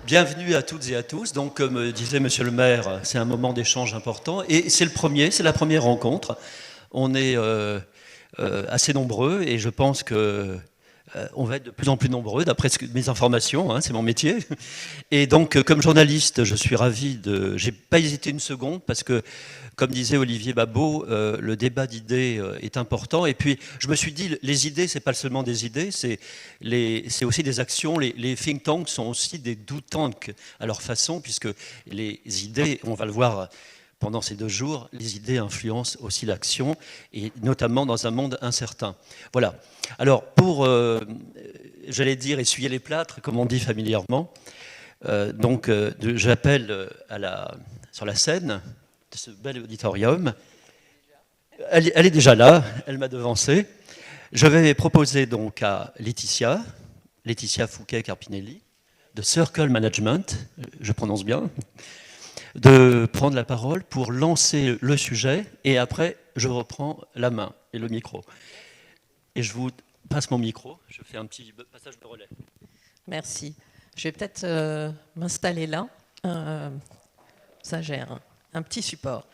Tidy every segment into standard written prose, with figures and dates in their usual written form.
Bienvenue à toutes et à tous. Donc, comme disait Monsieur le maire, c'est un moment d'échange important. Et c'est la première rencontre. On est assez nombreux et je pense que on va être de plus en plus nombreux, d'après mes informations, hein, c'est mon métier. Et donc, comme journaliste, je suis ravi de... J'ai pas hésité une seconde parce que, comme disait Olivier Babot, le débat d'idées est important. Et puis, je me suis dit, les idées, c'est pas seulement des idées, c'est aussi des actions. Les think tanks sont aussi des do tanks à leur façon, puisque les idées, on va le voir pendant ces 2 jours, les idées influencent aussi l'action, et notamment dans un monde incertain. Voilà. Alors, pour, j'allais dire, essuyer les plâtres, comme on dit familièrement, j'appelle sur la scène de ce bel auditorium. Elle est déjà là, elle m'a devancé. Je vais proposer donc à Laetitia Fouquet-Carpinelli, de Circle Management, je prononce bien, de prendre la parole pour lancer le sujet, et après, je reprends la main et le micro. Et je vous passe mon micro, je fais un petit passage de relais. Merci. Je vais peut-être m'installer là. Ça gère un petit support.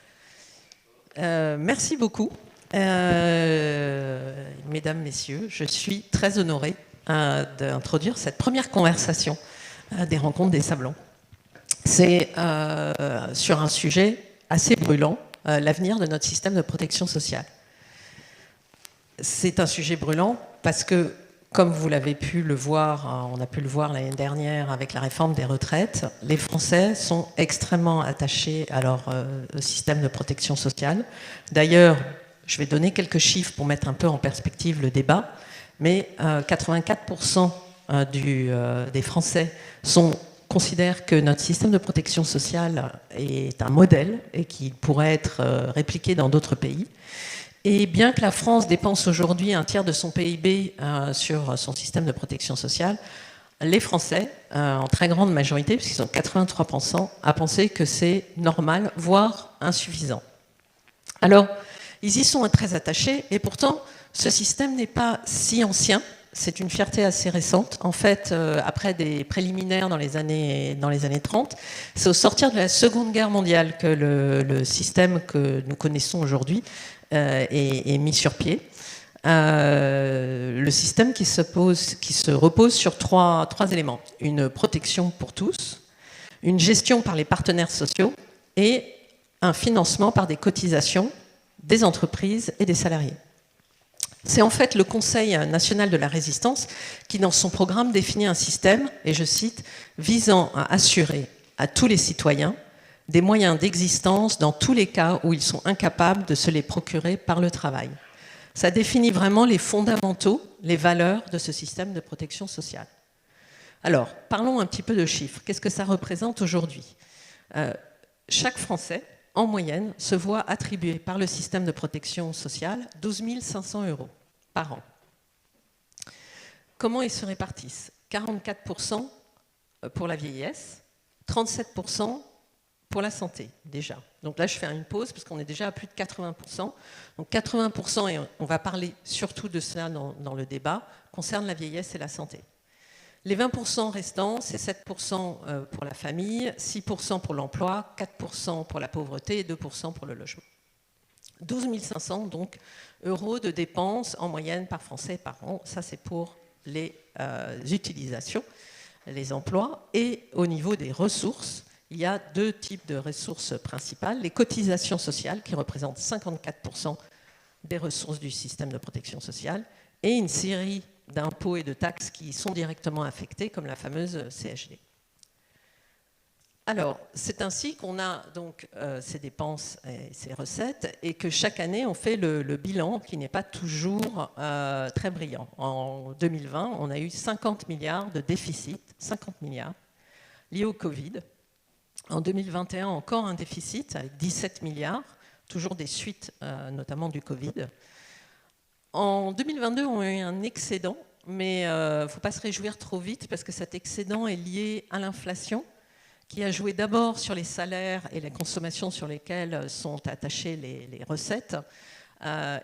Merci beaucoup. Mesdames, Messieurs, je suis très honorée d'introduire cette première conversation des rencontres des Sablons. C'est sur un sujet assez brûlant, l'avenir de notre système de protection sociale. C'est un sujet brûlant parce que, comme vous l'avez pu le voir, on a pu le voir l'année dernière avec la réforme des retraites, les Français sont extrêmement attachés à leur système de protection sociale. D'ailleurs, je vais donner quelques chiffres pour mettre un peu en perspective le débat, mais 84% des Français considèrent que notre système de protection sociale est un modèle et qu'il pourrait être répliqué dans d'autres pays. Et bien que la France dépense aujourd'hui un tiers de son PIB sur son système de protection sociale, les Français, en très grande majorité, puisqu'ils sont 83%, à penser que c'est normal, voire insuffisant. Alors, ils y sont très attachés, et pourtant, ce système n'est pas si ancien. C'est une fierté assez récente. En fait, après des préliminaires dans les années 30, c'est au sortir de la Seconde Guerre mondiale que le système que nous connaissons aujourd'hui est mis sur pied. Le système qui se repose sur trois éléments. Une protection pour tous, une gestion par les partenaires sociaux et un financement par des cotisations des entreprises et des salariés. C'est en fait le Conseil national de la résistance qui, dans son programme, définit un système, et je cite, « visant à assurer à tous les citoyens des moyens d'existence dans tous les cas où ils sont incapables de se les procurer par le travail ». Ça définit vraiment les fondamentaux, les valeurs de ce système de protection sociale. Alors, parlons un petit peu de chiffres. Qu'est-ce que ça représente aujourd'hui ? Chaque Français, en moyenne, se voit attribuer par le système de protection sociale 12 500 € par an. Comment ils se répartissent ? 44% pour la vieillesse, 37% pour la santé, déjà. Donc là, je fais une pause parce qu'on est déjà à plus de 80%. Donc 80%, et on va parler surtout de cela dans le débat, concerne la vieillesse et la santé. Les 20% restants, c'est 7% pour la famille, 6% pour l'emploi, 4% pour la pauvreté et 2% pour le logement. 12 500 donc, euros de dépenses en moyenne par Français par an. Ça, c'est pour les utilisations, les emplois. Et au niveau des ressources, il y a 2 types de ressources principales. Les cotisations sociales, qui représentent 54% des ressources du système de protection sociale, et une série d'impôts et de taxes qui sont directement affectés, comme la fameuse CSG. Alors, c'est ainsi qu'on a donc ces dépenses et ces recettes, et que chaque année, on fait le bilan qui n'est pas toujours très brillant. En 2020, on a eu 50 milliards de déficit, 50 milliards, liés au Covid. En 2021, encore un déficit avec 17 milliards, toujours des suites notamment du Covid. En 2022, on a eu un excédent, mais il ne faut pas se réjouir trop vite parce que cet excédent est lié à l'inflation qui a joué d'abord sur les salaires et la consommation sur lesquels sont attachées les recettes,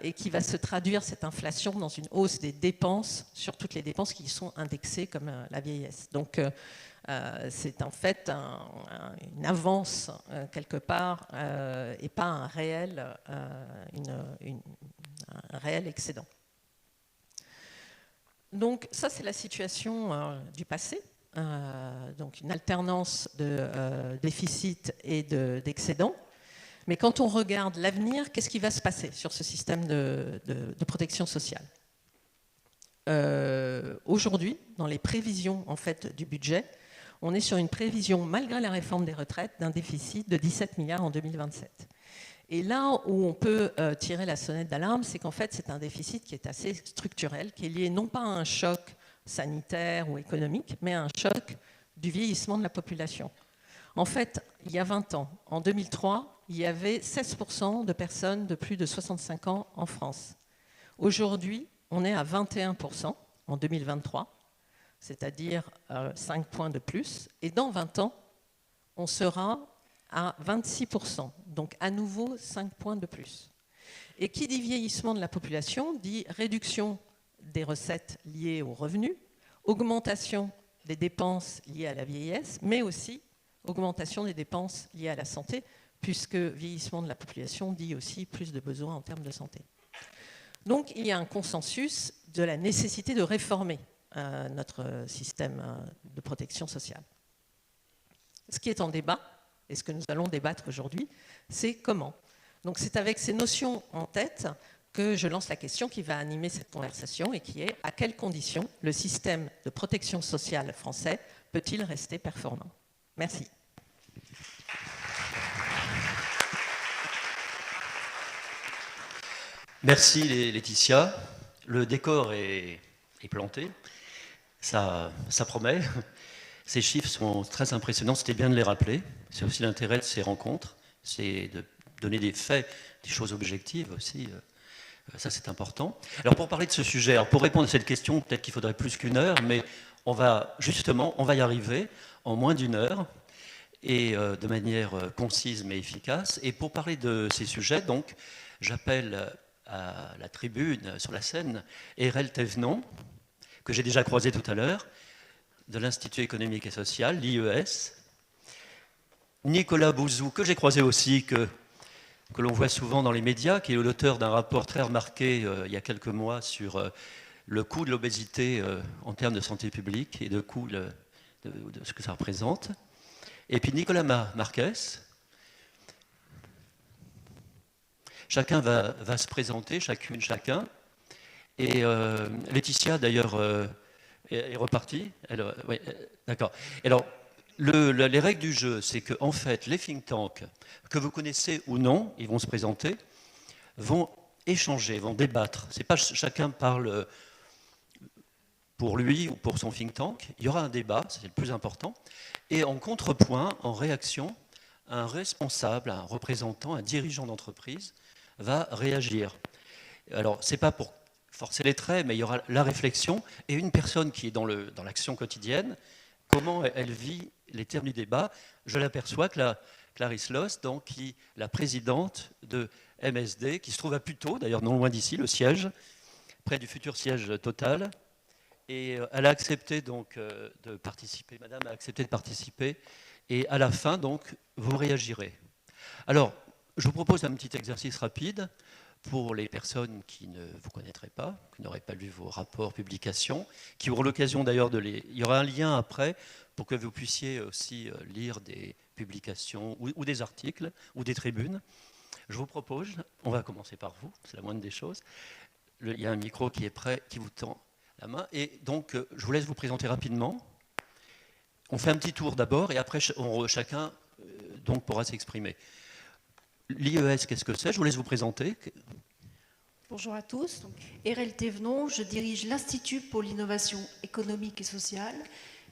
et qui va se traduire, cette inflation, dans une hausse des dépenses, sur toutes les dépenses qui sont indexées comme la vieillesse. Donc c'est en fait une avance quelque part et pas un réel excédent. Donc ça, c'est la situation du passé. Donc une alternance de déficit et d'excédent. Mais quand on regarde l'avenir, qu'est-ce qui va se passer sur ce système de protection sociale? Aujourd'hui, dans les prévisions en fait, du budget, on est sur une prévision, malgré la réforme des retraites, d'un déficit de 17 milliards en 2027. Et là où on peut tirer la sonnette d'alarme, c'est qu'en fait, c'est un déficit qui est assez structurel, qui est lié non pas à un choc sanitaire ou économique, mais à un choc du vieillissement de la population. En fait, il y a 20 ans, en 2003, il y avait 16% de personnes de plus de 65 ans en France. Aujourd'hui, on est à 21% en 2023, c'est-à-dire 5 points de plus. Et dans 20 ans, on sera à 26%, donc à nouveau 5 points de plus. Et qui dit vieillissement de la population dit réduction des recettes liées aux revenus, augmentation des dépenses liées à la vieillesse, mais aussi augmentation des dépenses liées à la santé, puisque vieillissement de la population dit aussi plus de besoins en termes de santé. Donc il y a un consensus de la nécessité de réformer notre système de protection sociale. Ce qui est en débat, et ce que nous allons débattre aujourd'hui, c'est comment. Donc c'est avec ces notions en tête que je lance la question qui va animer cette conversation et qui est: à quelles conditions le système de protection sociale français peut-il rester performant? Merci. Merci Laetitia. Le décor est planté, ça promet. Ces chiffres sont très impressionnants, c'était bien de les rappeler. C'est aussi l'intérêt de ces rencontres, c'est de donner des faits, des choses objectives aussi. Ça, c'est important. Alors, pour parler de ce sujet, alors pour répondre à cette question, peut-être qu'il faudrait plus qu'une heure, mais on va y arriver en moins d'une heure et de manière concise mais efficace. Et pour parler de ces sujets, donc, j'appelle à la tribune, sur la scène, Erel Thévenon, que j'ai déjà croisé tout à l'heure, de l'Institut économique et social, l'IES. Nicolas Bouzou, que j'ai croisé aussi, que l'on voit souvent dans les médias, qui est l'auteur d'un rapport très remarqué il y a quelques mois sur le coût de l'obésité en termes de santé publique et de coût de ce que ça représente. Et puis Nicolas Marquez. Chacun va se présenter, chacune, chacun. Et Laetitia, d'ailleurs, est repartie. Oui, d'accord. Alors, les règles du jeu, c'est qu'en fait, les think tanks, que vous connaissez ou non, ils vont se présenter, vont échanger, vont débattre. C'est pas chacun parle pour lui ou pour son think tank. Il y aura un débat, c'est le plus important. Et en contrepoint, en réaction, un responsable, un représentant, un dirigeant d'entreprise va réagir. Alors, c'est pas pour forcer les traits, mais il y aura la réflexion et une personne qui est dans l'action quotidienne, comment elle vit les termes du débat. Je l'aperçois, Clarisse Loss, donc, la présidente de MSD, qui se trouve à Puteaux, d'ailleurs non loin d'ici, le siège, près du futur siège Total. Et elle a accepté donc de participer, madame a accepté de participer, et à la fin, donc, vous réagirez. Alors, je vous propose un petit exercice rapide pour les personnes qui ne vous connaîtraient pas, qui n'auraient pas lu vos rapports, publications, qui auront l'occasion d'ailleurs de les... Il y aura un lien après pour que vous puissiez aussi lire des publications ou des articles ou des tribunes. Je vous propose, on va commencer par vous, c'est la moindre des choses. Il y a un micro qui est prêt, qui vous tend la main. Et donc, je vous laisse vous présenter rapidement. On fait un petit tour d'abord et après, chacun donc, pourra s'exprimer. L'IES, qu'est-ce que c'est? Je vous laisse vous présenter. Bonjour à tous. Erel Thévenon, je dirige l'Institut pour l'innovation économique et sociale,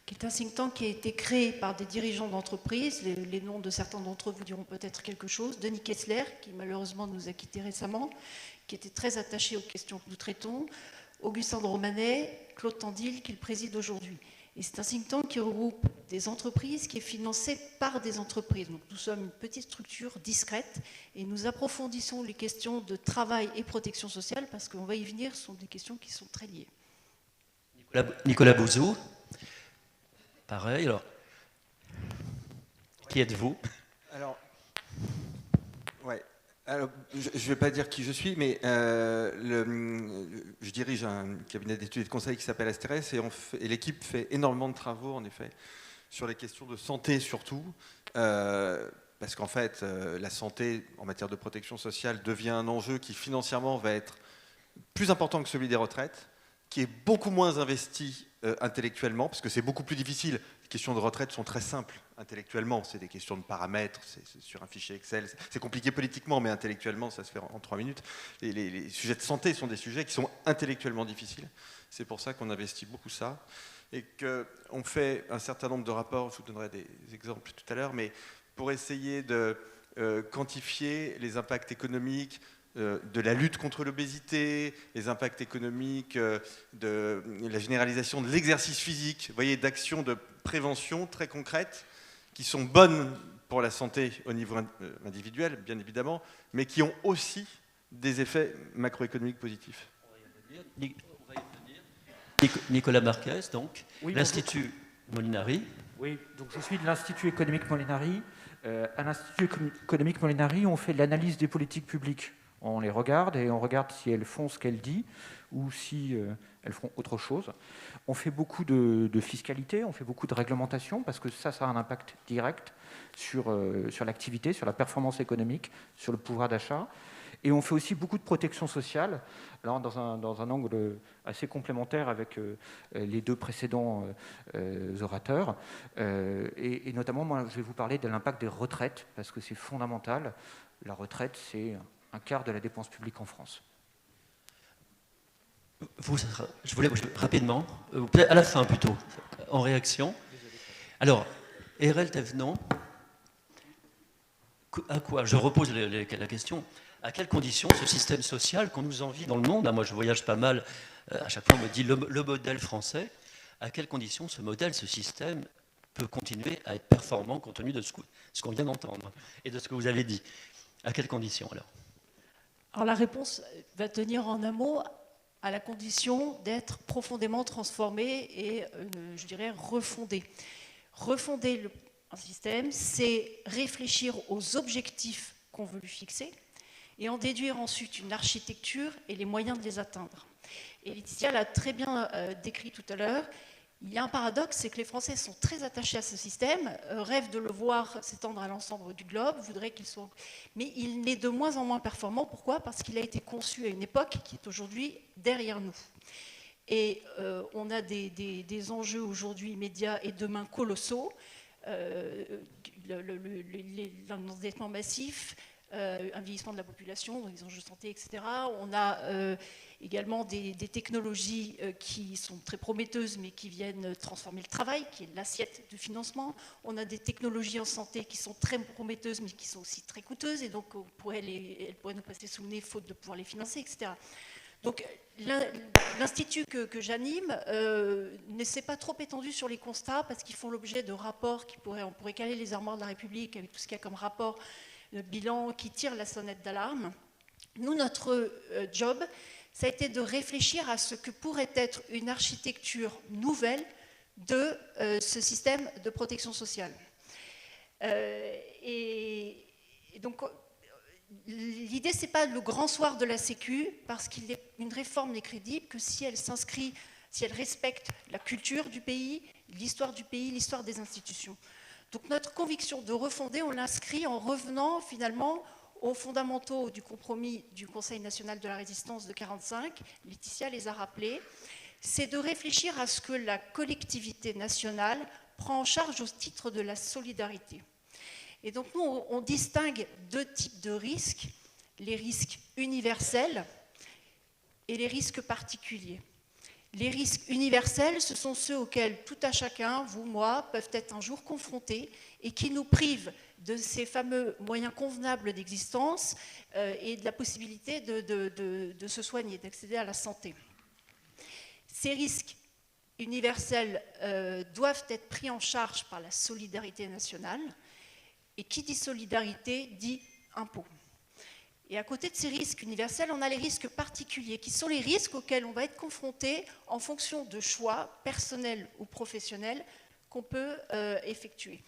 qui est un think tank qui a été créé par des dirigeants d'entreprise. Les noms de certains d'entre eux vous diront peut-être quelque chose. Denis Kessler, qui malheureusement nous a quittés récemment, qui était très attaché aux questions que nous traitons. Augustin de Romanet, Claude Tandil, qui le préside aujourd'hui. Et c'est un think tank qui regroupe des entreprises, qui est financé par des entreprises. Donc nous sommes une petite structure discrète et nous approfondissons les questions de travail et protection sociale parce qu'on va y venir, ce sont des questions qui sont très liées. Nicolas Bouzou, pareil, alors, qui êtes-vous? Alors, ouais. Alors, je ne vais pas dire qui je suis, mais je dirige un cabinet d'études et de conseil qui s'appelle Asterès et l'équipe fait énormément de travaux, en effet, sur les questions de santé surtout, parce qu'en fait, la santé en matière de protection sociale devient un enjeu qui financièrement va être plus important que celui des retraites, qui est beaucoup moins investi intellectuellement, parce que c'est beaucoup plus difficile. Les questions de retraite sont très simples intellectuellement, c'est des questions de paramètres, c'est sur un fichier Excel, c'est compliqué politiquement, mais intellectuellement, ça se fait en 3 minutes. Et les sujets de santé sont des sujets qui sont intellectuellement difficiles. C'est pour ça qu'on investit beaucoup ça, et qu'on fait un certain nombre de rapports, je vous donnerai des exemples tout à l'heure, mais pour essayer de quantifier les impacts économiques, de la lutte contre l'obésité, les impacts économiques, de la généralisation de l'exercice physique, vous voyez, d'actions de prévention très concrètes qui sont bonnes pour la santé au niveau individuel, bien évidemment, mais qui ont aussi des effets macroéconomiques positifs. On va y venir. Nicolas Marquez, donc, Oui, l'Institut Molinari. Oui, donc je suis de l'Institut économique Molinari. À l'Institut économique Molinari, on fait de l'analyse des politiques publiques. On les regarde et on regarde si elles font ce qu'elles disent ou si elles font autre chose. On fait beaucoup de fiscalité, on fait beaucoup de réglementation parce que ça a un impact direct sur l'activité, sur la performance économique, sur le pouvoir d'achat. Et on fait aussi beaucoup de protection sociale, alors dans un angle assez complémentaire avec les deux précédents orateurs. Et notamment, moi, je vais vous parler de l'impact des retraites, parce que c'est fondamental. La retraite, c'est un quart de la dépense publique en France. Je voulais rapidement, à la fin plutôt, en réaction. Alors, Erel Thévenon, à quoi, je repose la question, à quelles conditions ce système social qu'on nous envie dans le monde, moi je voyage pas mal, à chaque fois on me dit le modèle français, à quelles conditions ce modèle, ce système peut continuer à être performant compte tenu de ce qu'on vient d'entendre et de ce que vous avez dit. À quelles conditions alors? Alors la réponse va tenir en un mot à la condition d'être profondément transformé et, je dirais, refondé. Refonder un système, c'est réfléchir aux objectifs qu'on veut lui fixer et en déduire ensuite une architecture et les moyens de les atteindre. Et Laetitia l'a très bien décrit tout à l'heure. Il y a un paradoxe, c'est que les Français sont très attachés à ce système, rêvent de le voir s'étendre à l'ensemble du globe, voudraient qu'il soit... Mais il est de moins en moins performant. Pourquoi? Parce qu'il a été conçu à une époque qui est aujourd'hui derrière nous. Et on a des enjeux aujourd'hui immédiats et demain colossaux. L'endettement massif, un vieillissement de la population, les enjeux de santé, etc. On a également des technologies qui sont très prometteuses, mais qui viennent transformer le travail, qui est l'assiette de financement. On a des technologies en santé qui sont très prometteuses, mais qui sont aussi très coûteuses, et donc elles pourraient nous passer sous le nez, faute de pouvoir les financer, etc. Donc l'institut que j'anime ne s'est pas trop étendu sur les constats, parce qu'ils font l'objet de rapports on pourrait caler les armoires de la République avec tout ce qu'il y a comme rapport de bilan qui tire la sonnette d'alarme. Nous, notre job, ça a été de réfléchir à ce que pourrait être une architecture nouvelle de ce système de protection sociale. Et donc, l'idée, ce n'est pas le grand soir de la Sécu, parce qu'une réforme n'est crédible que si elle s'inscrit, si elle respecte la culture du pays, l'histoire des institutions. Donc notre conviction de refonder, on l'inscrit en revenant finalement aux fondamentaux du compromis du Conseil national de la résistance de 1945, Laetitia les a rappelés, c'est de réfléchir à ce que la collectivité nationale prend en charge au titre de la solidarité. Et donc nous, on distingue deux types de risques, les risques universels et les risques particuliers. Les risques universels, ce sont ceux auxquels tout à chacun, vous, moi, peuvent être un jour confrontés et qui nous privent de ces fameux moyens convenables d'existence et de la possibilité de se soigner, d'accéder à la santé. Ces risques universels doivent être pris en charge par la solidarité nationale. Et qui dit solidarité dit impôt. Et à côté de ces risques universels, on a les risques particuliers, qui sont les risques auxquels on va être confronté en fonction de choix personnels ou professionnels qu'on peut effectuer.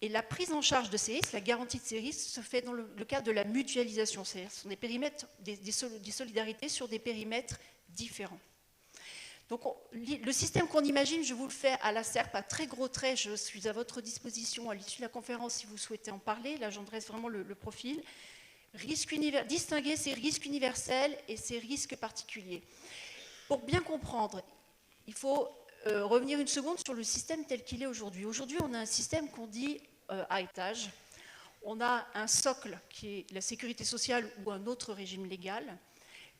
Et la prise en charge de ces risques, la garantie de ces risques, se fait dans le cadre de la mutualisation, c'est-à-dire ce sont des périmètres, des solidarités sur des périmètres différents. Donc le système qu'on imagine, je vous le fais à la serpe, à très gros traits, je suis à votre disposition à l'issue de la conférence si vous souhaitez en parler, là j'en dresse vraiment le profil. Distinguer ces risques universels et ces risques particuliers. Pour bien comprendre, il faut revenir une seconde sur le système tel qu'il est aujourd'hui. Aujourd'hui, on a un système qu'on dit à étage. On a un socle qui est la sécurité sociale ou un autre régime légal,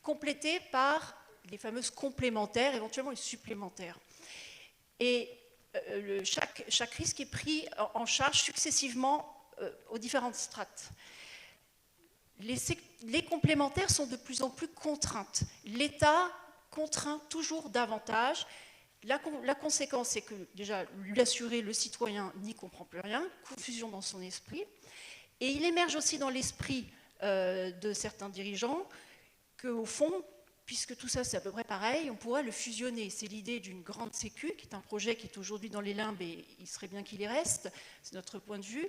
complété par les fameuses complémentaires, éventuellement les supplémentaires. Et chaque risque est pris en charge successivement aux différentes strates. Les complémentaires sont de plus en plus contraintes. L'État contraint toujours davantage. La conséquence, c'est que déjà, l'assuré, le citoyen, n'y comprend plus rien, confusion dans son esprit. Et il émerge aussi dans l'esprit de certains dirigeants qu'au fond, puisque tout ça c'est à peu près pareil, on pourrait le fusionner. C'est l'idée d'une grande sécu, qui est un projet qui est aujourd'hui dans les limbes et il serait bien qu'il y reste, c'est notre point de vue,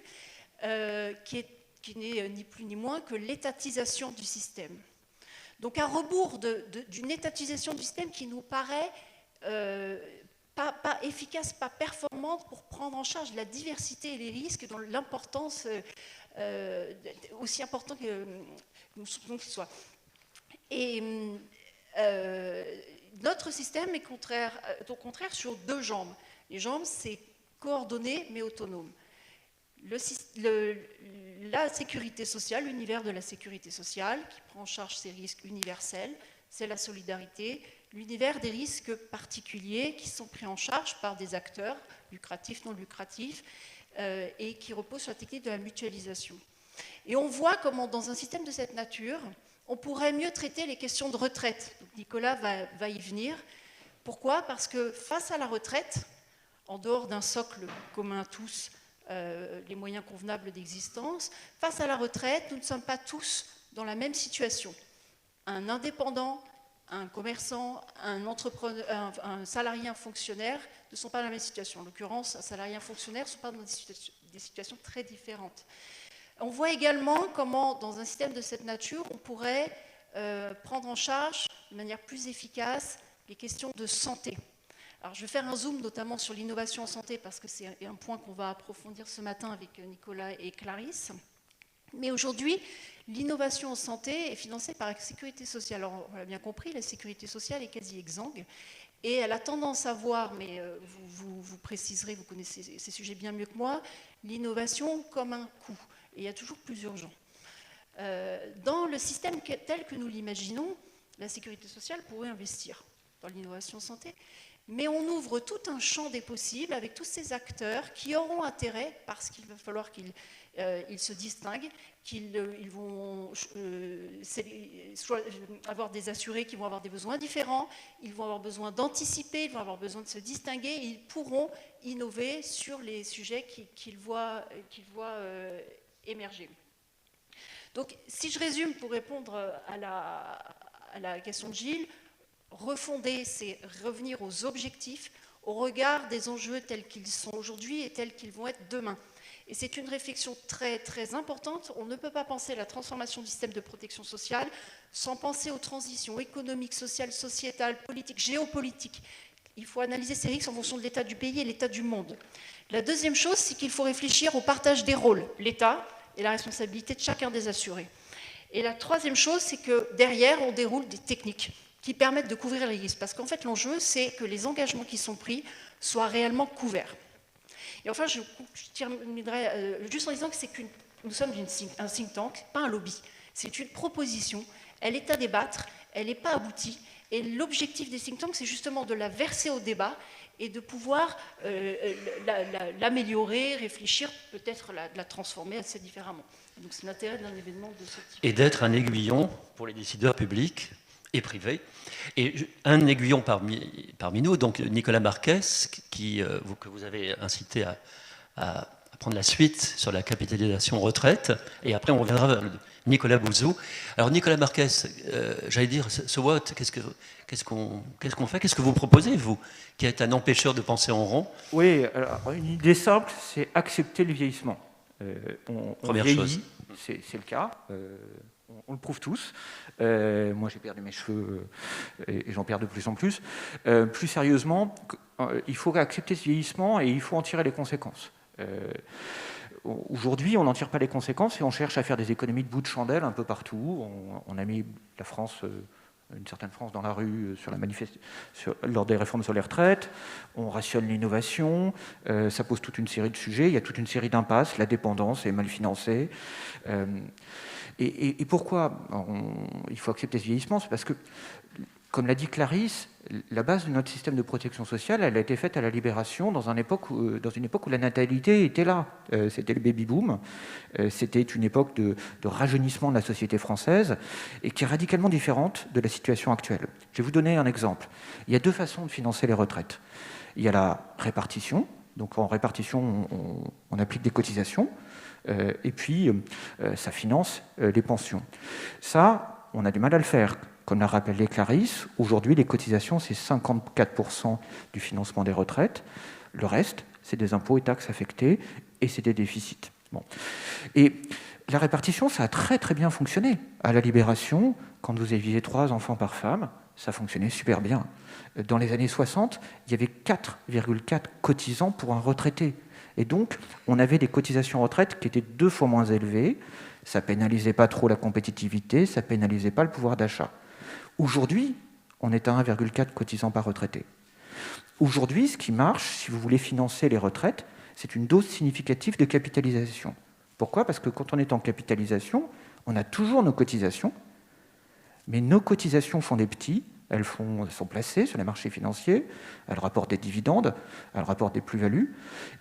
qui n'est ni plus ni moins que l'étatisation du système. Donc à rebours d'une étatisation du système qui nous paraît pas efficace, pas performante pour prendre en charge la diversité et les risques dont l'importance aussi importante que nous soutenons qu'il soit. Et notre système est au contraire sur deux jambes. Les jambes, c'est coordonné mais autonome. La sécurité sociale, l'univers de la sécurité sociale, qui prend en charge ces risques universels, c'est la solidarité. L'univers des risques particuliers qui sont pris en charge par des acteurs, lucratifs, non lucratifs, et qui reposent sur la technique de la mutualisation. Et on voit comment, dans un système de cette nature, on pourrait mieux traiter les questions de retraite. Donc Nicolas va y venir. Pourquoi? Parce que face à la retraite, en dehors d'un socle commun à tous, les moyens convenables d'existence, face à la retraite, nous ne sommes pas tous dans la même situation. Un indépendant, un commerçant, un entrepreneur, un salarié, un fonctionnaire ne sont pas dans la même situation. En l'occurrence, un salarié et un fonctionnaire ne sont pas dans des situations très différentes. On voit également comment, dans un système de cette nature, on pourrait prendre en charge de manière plus efficace les questions de santé. Alors, je vais faire un zoom notamment sur l'innovation en santé parce que c'est un point qu'on va approfondir ce matin avec Nicolas et Clarisse. Mais aujourd'hui, l'innovation en santé est financée par la sécurité sociale. Alors, on l'a bien compris, la sécurité sociale est quasi exsangue et elle a tendance à voir, mais vous préciserez, vous connaissez ces sujets bien mieux que moi, l'innovation comme un coût. Et il y a toujours plus urgent. Dans le système tel que nous l'imaginons, la sécurité sociale pourrait investir dans l'innovation en santé, mais on ouvre tout un champ des possibles avec tous ces acteurs qui auront intérêt, parce qu'il va falloir qu'ils se distinguent, qu'ils vont avoir des assurés qui vont avoir des besoins différents, ils vont avoir besoin d'anticiper, ils vont avoir besoin de se distinguer, et ils pourront innover sur les sujets qu'ils voient émerger. Donc, si je résume pour répondre à la question de Gilles, refonder, c'est revenir aux objectifs, au regard des enjeux tels qu'ils sont aujourd'hui et tels qu'ils vont être demain. Et c'est une réflexion très, très importante. On ne peut pas penser la transformation du système de protection sociale sans penser aux transitions économiques, sociales, sociétales, politiques, géopolitiques. Il faut analyser ces risques en fonction de l'état du pays et l'état du monde. La deuxième chose, c'est qu'il faut réfléchir au partage des rôles, l'État et la responsabilité de chacun des assurés. Et la troisième chose, c'est que derrière, on déroule des techniques qui permettent de couvrir les risques. Parce qu'en fait, l'enjeu, c'est que les engagements qui sont pris soient réellement couverts. Et enfin, je terminerai juste en disant que nous sommes un think tank, pas un lobby. C'est une proposition, elle est à débattre, elle n'est pas aboutie. Et l'objectif des think tanks, c'est justement de la verser au débat et de pouvoir l'améliorer, réfléchir, peut-être la transformer assez différemment. Donc c'est l'intérêt d'un événement de ce type. Et d'être un aiguillon pour les décideurs publics et privées. Et un aiguillon parmi nous, donc Nicolas Marquez, que vous avez incité à prendre la suite sur la capitalisation retraite, et après on reviendra vers Nicolas Bouzou. Alors Nicolas Marquez, j'allais dire, so what, qu'est-ce qu'on fait, qu'est-ce que vous proposez, vous, qui êtes un empêcheur de penser en rond? Oui, alors, une idée simple, c'est accepter le vieillissement. On vieillit, c'est le cas, on le prouve tous. Moi j'ai perdu mes cheveux et j'en perds de plus en plus. Plus sérieusement, il faut accepter ce vieillissement et il faut en tirer les conséquences. Aujourd'hui, on n'en tire pas les conséquences et on cherche à faire des économies de bout de chandelle un peu partout. On a mis la France, une certaine France dans la rue lors des réformes sur les retraites. On rationne l'innovation. Ça pose toute une série de sujets. Il y a toute une série d'impasses. La dépendance est mal financée. Et pourquoi il faut accepter ce vieillissement? C'est parce que, comme l'a dit Clarisse, la base de notre système de protection sociale, elle a été faite à la Libération dans une époque où la natalité était là. C'était le baby-boom. C'était une époque de rajeunissement de la société française et qui est radicalement différente de la situation actuelle. Je vais vous donner un exemple. Il y a deux façons de financer les retraites. Il y a la répartition. Donc en répartition, on applique des cotisations et puis ça finance les pensions. Ça, on a du mal à le faire. Comme l'a rappelé Clarisse, aujourd'hui, les cotisations, c'est 54% du financement des retraites. Le reste, c'est des impôts et taxes affectés et c'est des déficits. Bon. Et la répartition, ça a très très bien fonctionné. À la Libération, quand vous aviez 3 enfants par femme, ça fonctionnait super bien. Dans les années 60, il y avait 4,4 cotisants pour un retraité. Et donc, on avait des cotisations retraite qui étaient 2 fois moins élevées. Ça pénalisait pas trop la compétitivité, ça pénalisait pas le pouvoir d'achat. Aujourd'hui, on est à 1,4 cotisants par retraité. Aujourd'hui, ce qui marche, si vous voulez financer les retraites, c'est une dose significative de capitalisation. Pourquoi? Parce que quand on est en capitalisation, on a toujours nos cotisations, mais nos cotisations font des petits, elles sont placées sur les marchés financiers, elles rapportent des dividendes, elles rapportent des plus-values,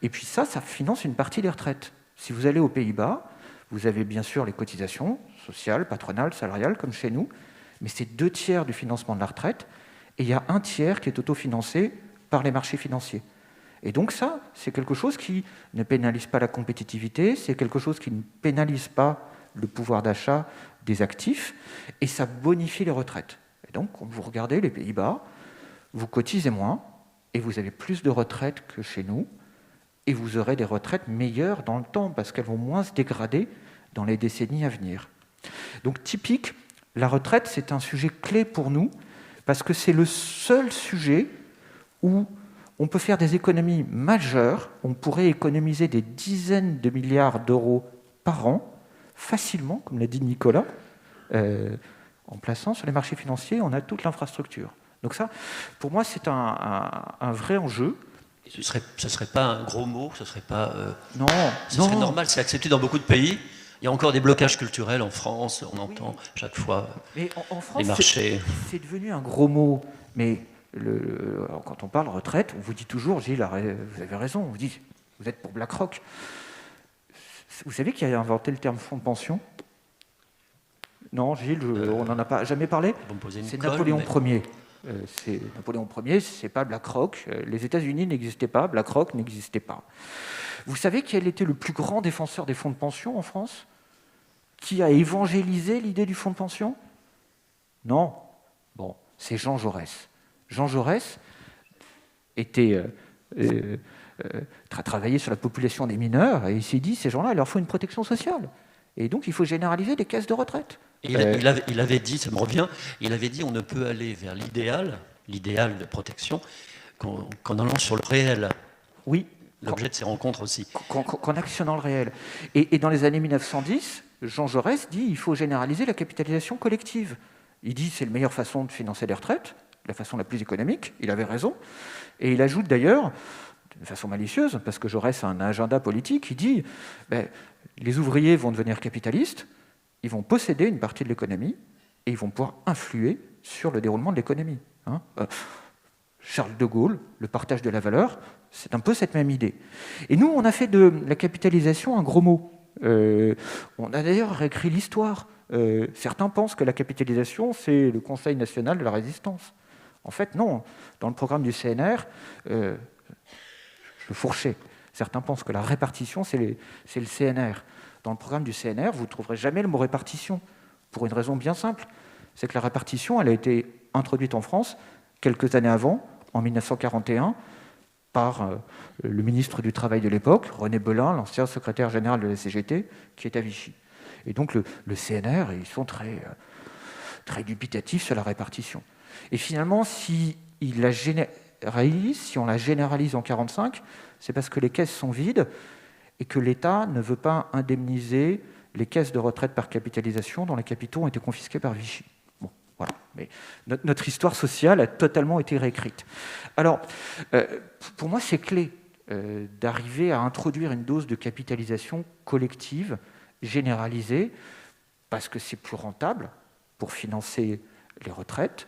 et puis ça finance une partie des retraites. Si vous allez aux Pays-Bas, vous avez bien sûr les cotisations sociales, patronales, salariales, comme chez nous, mais c'est 2/3 du financement de la retraite, et il y a 1/3 qui est autofinancé par les marchés financiers. Et donc ça, c'est quelque chose qui ne pénalise pas la compétitivité, c'est quelque chose qui ne pénalise pas le pouvoir d'achat des actifs, et ça bonifie les retraites. Et donc, quand vous regardez les Pays-Bas, vous cotisez moins, et vous avez plus de retraites que chez nous, et vous aurez des retraites meilleures dans le temps, parce qu'elles vont moins se dégrader dans les décennies à venir. Donc typique, la retraite, c'est un sujet clé pour nous, parce que c'est le seul sujet où on peut faire des économies majeures, on pourrait économiser des dizaines de milliards d'euros par an, facilement, comme l'a dit Nicolas, en plaçant sur les marchés financiers, on a toute l'infrastructure. Donc ça, pour moi, c'est un vrai enjeu. Ce serait pas un gros mot, ce serait pas... Non, ce serait normal, c'est accepté dans beaucoup de pays. Il y a encore des blocages culturels en France, on entend chaque fois mais en France, les marchés. C'est devenu un gros mot, mais quand on parle retraite, on vous dit toujours, Gilles, vous avez raison, on vous dit, vous êtes pour BlackRock. Vous savez qui a inventé le terme fonds de pension? Non, Gilles, on n'en a pas jamais parlé. C'est Napoléon Ier. C'est Napoléon Ier, c'est pas BlackRock. Les États-Unis n'existaient pas, BlackRock n'existait pas. Vous savez quel était le plus grand défenseur des fonds de pension en France? Qui a évangélisé l'idée du fonds de pension? Non. Bon, c'est Jean Jaurès. Jean Jaurès travaillait sur la population des mineurs et il s'est dit, ces gens-là, il leur faut une protection sociale. Et donc, il faut généraliser des caisses de retraite. Et il avait dit, ça me revient, il avait dit on ne peut aller vers l'idéal de protection, qu'en allant sur le réel. Oui. L'objet de ces rencontres aussi. Qu'en actionnant le réel. Et dans les années 1910, Jean Jaurès dit il faut généraliser la capitalisation collective. Il dit c'est la meilleure façon de financer les retraites, la façon la plus économique, il avait raison. Et il ajoute d'ailleurs, de façon malicieuse, parce que Jaurès a un agenda politique, il dit les ouvriers vont devenir capitalistes, ils vont posséder une partie de l'économie et ils vont pouvoir influer sur le déroulement de l'économie. Charles de Gaulle, le partage de la valeur, c'est un peu cette même idée. Et nous, on a fait de la capitalisation un gros mot. On a d'ailleurs réécrit l'histoire. Certains pensent que la capitalisation, c'est le Conseil national de la résistance. En fait, non. Dans le programme du CNR, je fourchais. Certains pensent que la répartition, c'est le CNR. Dans le programme du CNR, vous ne trouverez jamais le mot répartition, pour une raison bien simple. C'est que la répartition, elle a été introduite en France quelques années avant, en 1941, par le ministre du Travail de l'époque, René Belin, l'ancien secrétaire général de la CGT, qui est à Vichy. Et donc le CNR, ils sont très dubitatifs sur la répartition. Et finalement, si on la généralise en 1945, c'est parce que les caisses sont vides et que l'État ne veut pas indemniser les caisses de retraite par capitalisation dont les capitaux ont été confisqués par Vichy. Bon, voilà. Mais notre histoire sociale a totalement été réécrite. Alors, pour moi, c'est clé d'arriver à introduire une dose de capitalisation collective, généralisée, parce que c'est plus rentable pour financer les retraites,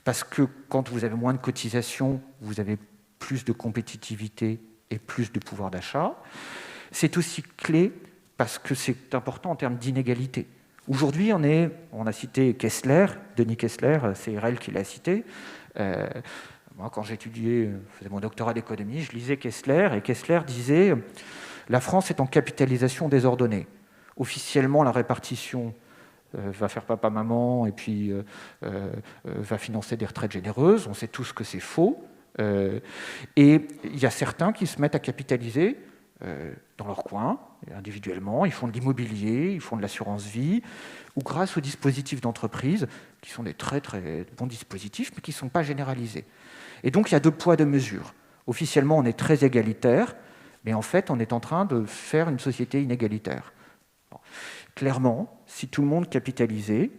parce que quand vous avez moins de cotisations, vous avez plus de compétitivité et plus de pouvoir d'achat. C'est aussi clé parce que c'est important en termes d'inégalité. Aujourd'hui, on a cité Kessler, Denis Kessler, c'est RL qui l'a cité. Moi, quand j'étudiais, je faisais mon doctorat d'économie, je lisais Kessler, et Kessler disait « La France est en capitalisation désordonnée. Officiellement, la répartition va faire papa-maman et puis va financer des retraites généreuses. On sait tous que c'est faux. Et il y a certains qui se mettent à capitaliser dans leur coin, individuellement. Ils font de l'immobilier, ils font de l'assurance vie, ou grâce aux dispositifs d'entreprise, qui sont des très très bons dispositifs, mais qui ne sont pas généralisés. Et donc il y a 2 poids, 2 mesures. Officiellement, on est très égalitaire, mais en fait, on est en train de faire une société inégalitaire. Bon. Clairement, si tout le monde capitalisait,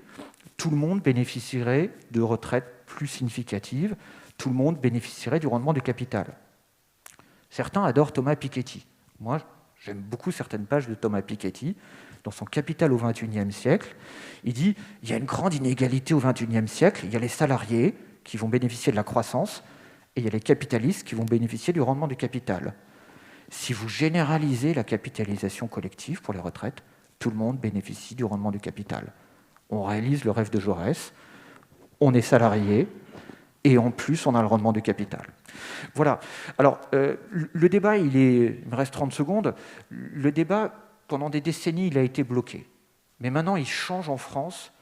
tout le monde bénéficierait de retraites plus significatives, tout le monde bénéficierait du rendement du capital. Certains adorent Thomas Piketty. Moi, j'aime beaucoup certaines pages de Thomas Piketty. Dans son Capital au XXIe siècle, il dit il y a une grande inégalité au XXIe siècle, il y a les salariés qui vont bénéficier de la croissance et il y a les capitalistes qui vont bénéficier du rendement du capital. Si vous généralisez la capitalisation collective pour les retraites, tout le monde bénéficie du rendement du capital. On réalise le rêve de Jaurès, on est salarié, et en plus, on a le rendement du capital. Voilà. Alors, le débat, il me reste 30 secondes. Le débat, pendant des décennies, il a été bloqué. Mais maintenant, il change en France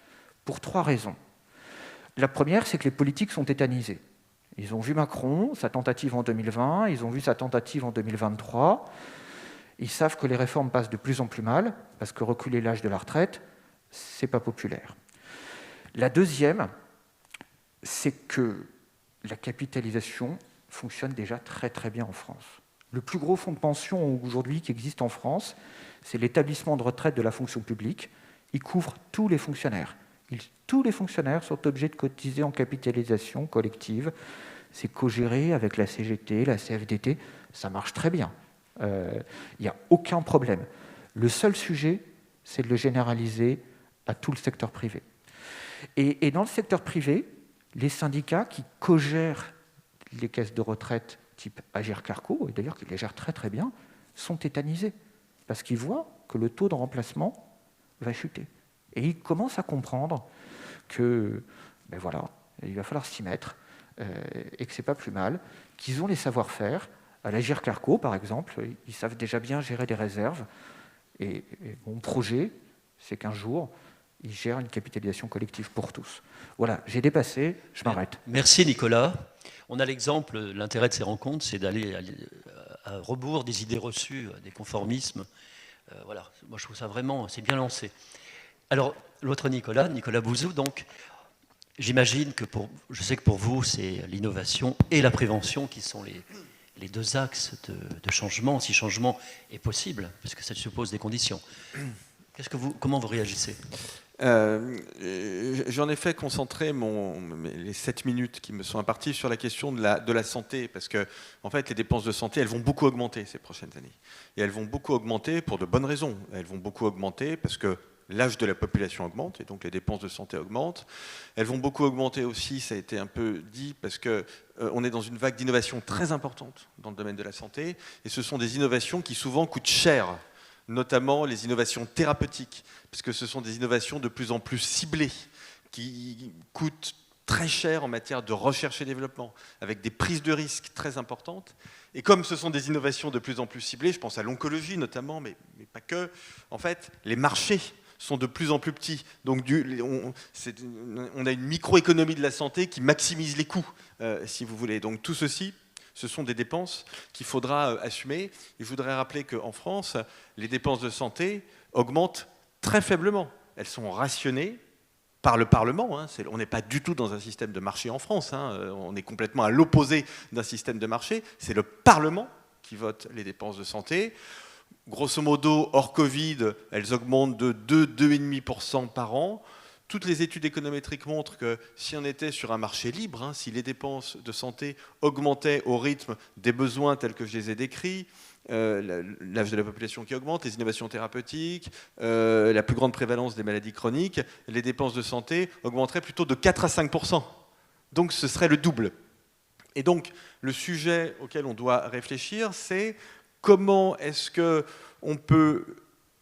pour 3 raisons. La première, c'est que les politiques sont tétanisées. Ils ont vu Macron, sa tentative en 2020, ils ont vu sa tentative en 2023. Ils savent que les réformes passent de plus en plus mal, parce que reculer l'âge de la retraite, c'est pas populaire. La deuxième, c'est que la capitalisation fonctionne déjà très très bien en France. Le plus gros fonds de pension aujourd'hui qui existe en France, c'est l'établissement de retraite de la fonction publique. Il couvre tous les fonctionnaires. Tous les fonctionnaires sont obligés de cotiser en capitalisation collective. C'est co-géré avec la CGT, la CFDT. Ça marche très bien. Il n'y a aucun problème. Le seul sujet, c'est de le généraliser à tout le secteur privé. Et dans le secteur privé, les syndicats qui co-gèrent les caisses de retraite type Agirc-Arrco, et d'ailleurs qui les gèrent très très bien, sont tétanisés parce qu'ils voient que le taux de remplacement va chuter. Et ils commencent à comprendre que il va falloir s'y mettre et que c'est pas plus mal, qu'ils ont les savoir-faire. À l'Agirc-Arrco, par exemple, ils savent déjà bien gérer des réserves. Et mon projet, c'est qu'un jour, ils gèrent une capitalisation collective pour tous. Voilà, j'ai dépassé, je m'arrête. Merci Nicolas. On a l'exemple, l'intérêt de ces rencontres, c'est d'aller à rebours des idées reçues, des conformismes. Voilà, moi je trouve ça vraiment, c'est bien lancé. Alors, l'autre Nicolas Bouzou, donc, j'imagine que je sais que pour vous, c'est l'innovation et la prévention qui sont les 2 axes de changement, si changement est possible, parce que ça suppose des conditions. Comment vous réagissez ? J'en ai fait concentrer les 7 minutes qui me sont imparties sur la question de la santé, parce que en fait, les dépenses de santé, elles vont beaucoup augmenter ces prochaines années. Et elles vont beaucoup augmenter pour de bonnes raisons. Elles vont beaucoup augmenter parce que l'âge de la population augmente, et donc les dépenses de santé augmentent. Elles vont beaucoup augmenter aussi, ça a été un peu dit, parce qu'on est dans une vague d'innovation très importante dans le domaine de la santé, et ce sont des innovations qui souvent coûtent cher, notamment les innovations thérapeutiques, puisque ce sont des innovations de plus en plus ciblées, qui coûtent très cher en matière de recherche et développement, avec des prises de risques très importantes. Et comme ce sont des innovations de plus en plus ciblées, je pense à l'oncologie notamment, mais pas que, en fait, les marchés sont de plus en plus petits. Donc on a une microéconomie de la santé qui maximise les coûts, si vous voulez. Donc tout ceci, ce sont des dépenses qu'il faudra assumer. Et je voudrais rappeler qu'en France, les dépenses de santé augmentent très faiblement. Elles sont rationnées par le Parlement. On n'est pas du tout dans un système de marché en France. On est complètement à l'opposé d'un système de marché. C'est le Parlement qui vote les dépenses de santé. Grosso modo, hors Covid, elles augmentent de 2,5% par an. Toutes les études économétriques montrent que si on était sur un marché libre, si les dépenses de santé augmentaient au rythme des besoins tels que je les ai décrits, l'âge de la population qui augmente, les innovations thérapeutiques, la plus grande prévalence des maladies chroniques, les dépenses de santé augmenteraient plutôt de 4 à 5%. Donc ce serait le double. Et donc le sujet auquel on doit réfléchir, c'est comment est-ce qu'on peut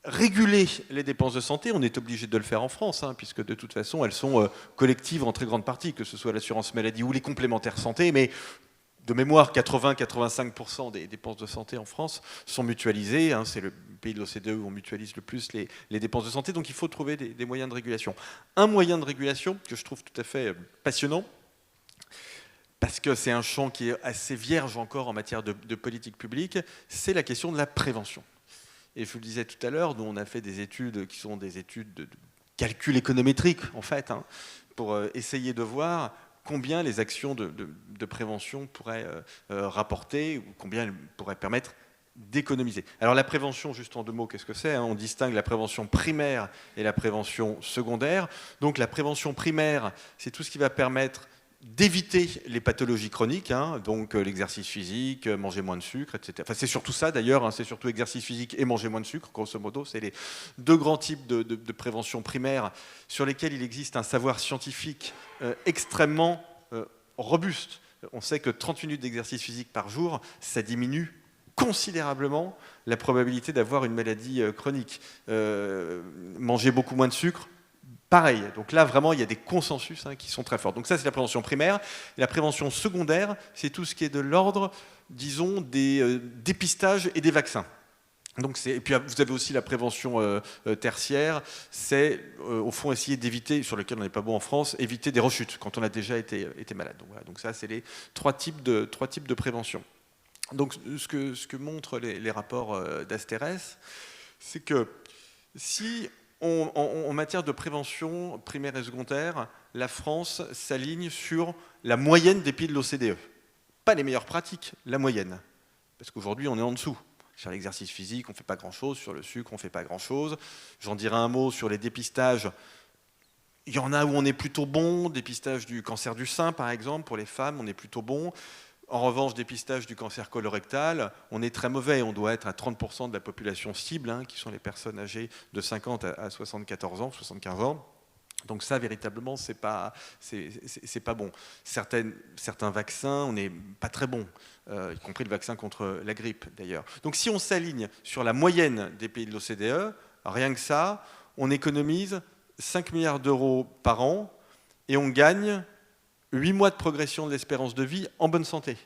réguler les dépenses de santé. On est obligé de le faire en France, puisque de toute façon, elles sont collectives en très grande partie, que ce soit l'assurance maladie ou les complémentaires santé, mais de mémoire, 80-85% des dépenses de santé en France sont mutualisées. C'est le pays de l'OCDE où on mutualise le plus les dépenses de santé, donc il faut trouver des moyens de régulation. Un moyen de régulation que je trouve tout à fait passionnant, parce que c'est un champ qui est assez vierge encore en matière de politique publique, c'est la question de la prévention. Et je vous le disais tout à l'heure, nous on a fait des études qui sont des études de calcul économétrique, en fait, pour essayer de voir combien les actions de prévention pourraient rapporter, ou combien elles pourraient permettre d'économiser. Alors la prévention, juste en deux mots, qu'est-ce que c'est ? On distingue la prévention primaire et la prévention secondaire. Donc la prévention primaire, c'est tout ce qui va permettre d'éviter les pathologies chroniques, donc l'exercice physique, manger moins de sucre, etc. Enfin, c'est surtout ça d'ailleurs, c'est surtout exercice physique et manger moins de sucre, grosso modo. C'est les deux grands types de prévention primaire sur lesquels il existe un savoir scientifique extrêmement robuste. On sait que 30 minutes d'exercice physique par jour, ça diminue considérablement la probabilité d'avoir une maladie chronique. Manger beaucoup moins de sucre, pareil. Donc là, vraiment, il y a des consensus qui sont très forts. Donc ça, c'est la prévention primaire. Et la prévention secondaire, c'est tout ce qui est de l'ordre, disons, des dépistages et des vaccins. Donc et puis vous avez aussi la prévention tertiaire, c'est au fond essayer d'éviter, sur lequel on n'est pas bon en France, éviter des rechutes quand on a déjà été malade. Donc, voilà. Donc ça, c'est les trois types de prévention. Donc ce que montrent les rapports d'Asterès, c'est que si en matière de prévention primaire et secondaire, la France s'aligne sur la moyenne des pays de l'OCDE. Pas les meilleures pratiques, la moyenne. Parce qu'aujourd'hui, on est en dessous. Sur l'exercice physique, on ne fait pas grand-chose. Sur le sucre, on ne fait pas grand-chose. J'en dirai un mot sur les dépistages. Il y en a où on est plutôt bon. Dépistage du cancer du sein, par exemple, pour les femmes, on est plutôt bon. En revanche, dépistage du cancer colorectal, on est très mauvais. On doit être à 30% de la population cible, qui sont les personnes âgées de 50 à 74 ans, 75 ans. Donc ça, véritablement, c'est pas bon. Certains vaccins, on n'est pas très bon, y compris le vaccin contre la grippe, d'ailleurs. Donc si on s'aligne sur la moyenne des pays de l'OCDE, rien que ça, on économise 5 milliards d'euros par an et on gagne 8 mois de progression de l'espérance de vie en bonne santé.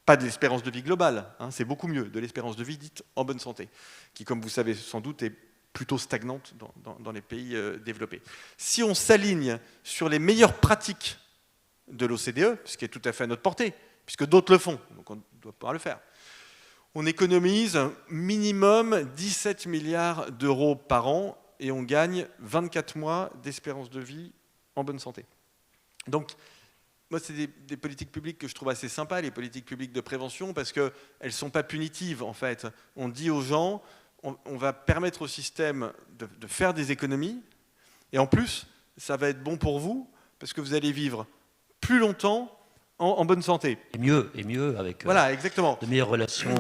Pas de l'espérance de vie globale, c'est beaucoup mieux, de l'espérance de vie dite en bonne santé, qui, comme vous savez sans doute, est plutôt stagnante dans les pays développés. Si on s'aligne sur les meilleures pratiques de l'OCDE, ce qui est tout à fait à notre portée, puisque d'autres le font, donc on doit pouvoir le faire, on économise minimum 17 milliards d'euros par an et on gagne 24 mois d'espérance de vie en bonne santé. Donc, moi, c'est des politiques publiques que je trouve assez sympas, les politiques publiques de prévention, parce qu'elles ne sont pas punitives, en fait. On dit aux gens, on va permettre au système de faire des économies, et en plus, ça va être bon pour vous, parce que vous allez vivre plus longtemps en bonne santé. Et mieux, avec voilà, exactement. de meilleures relations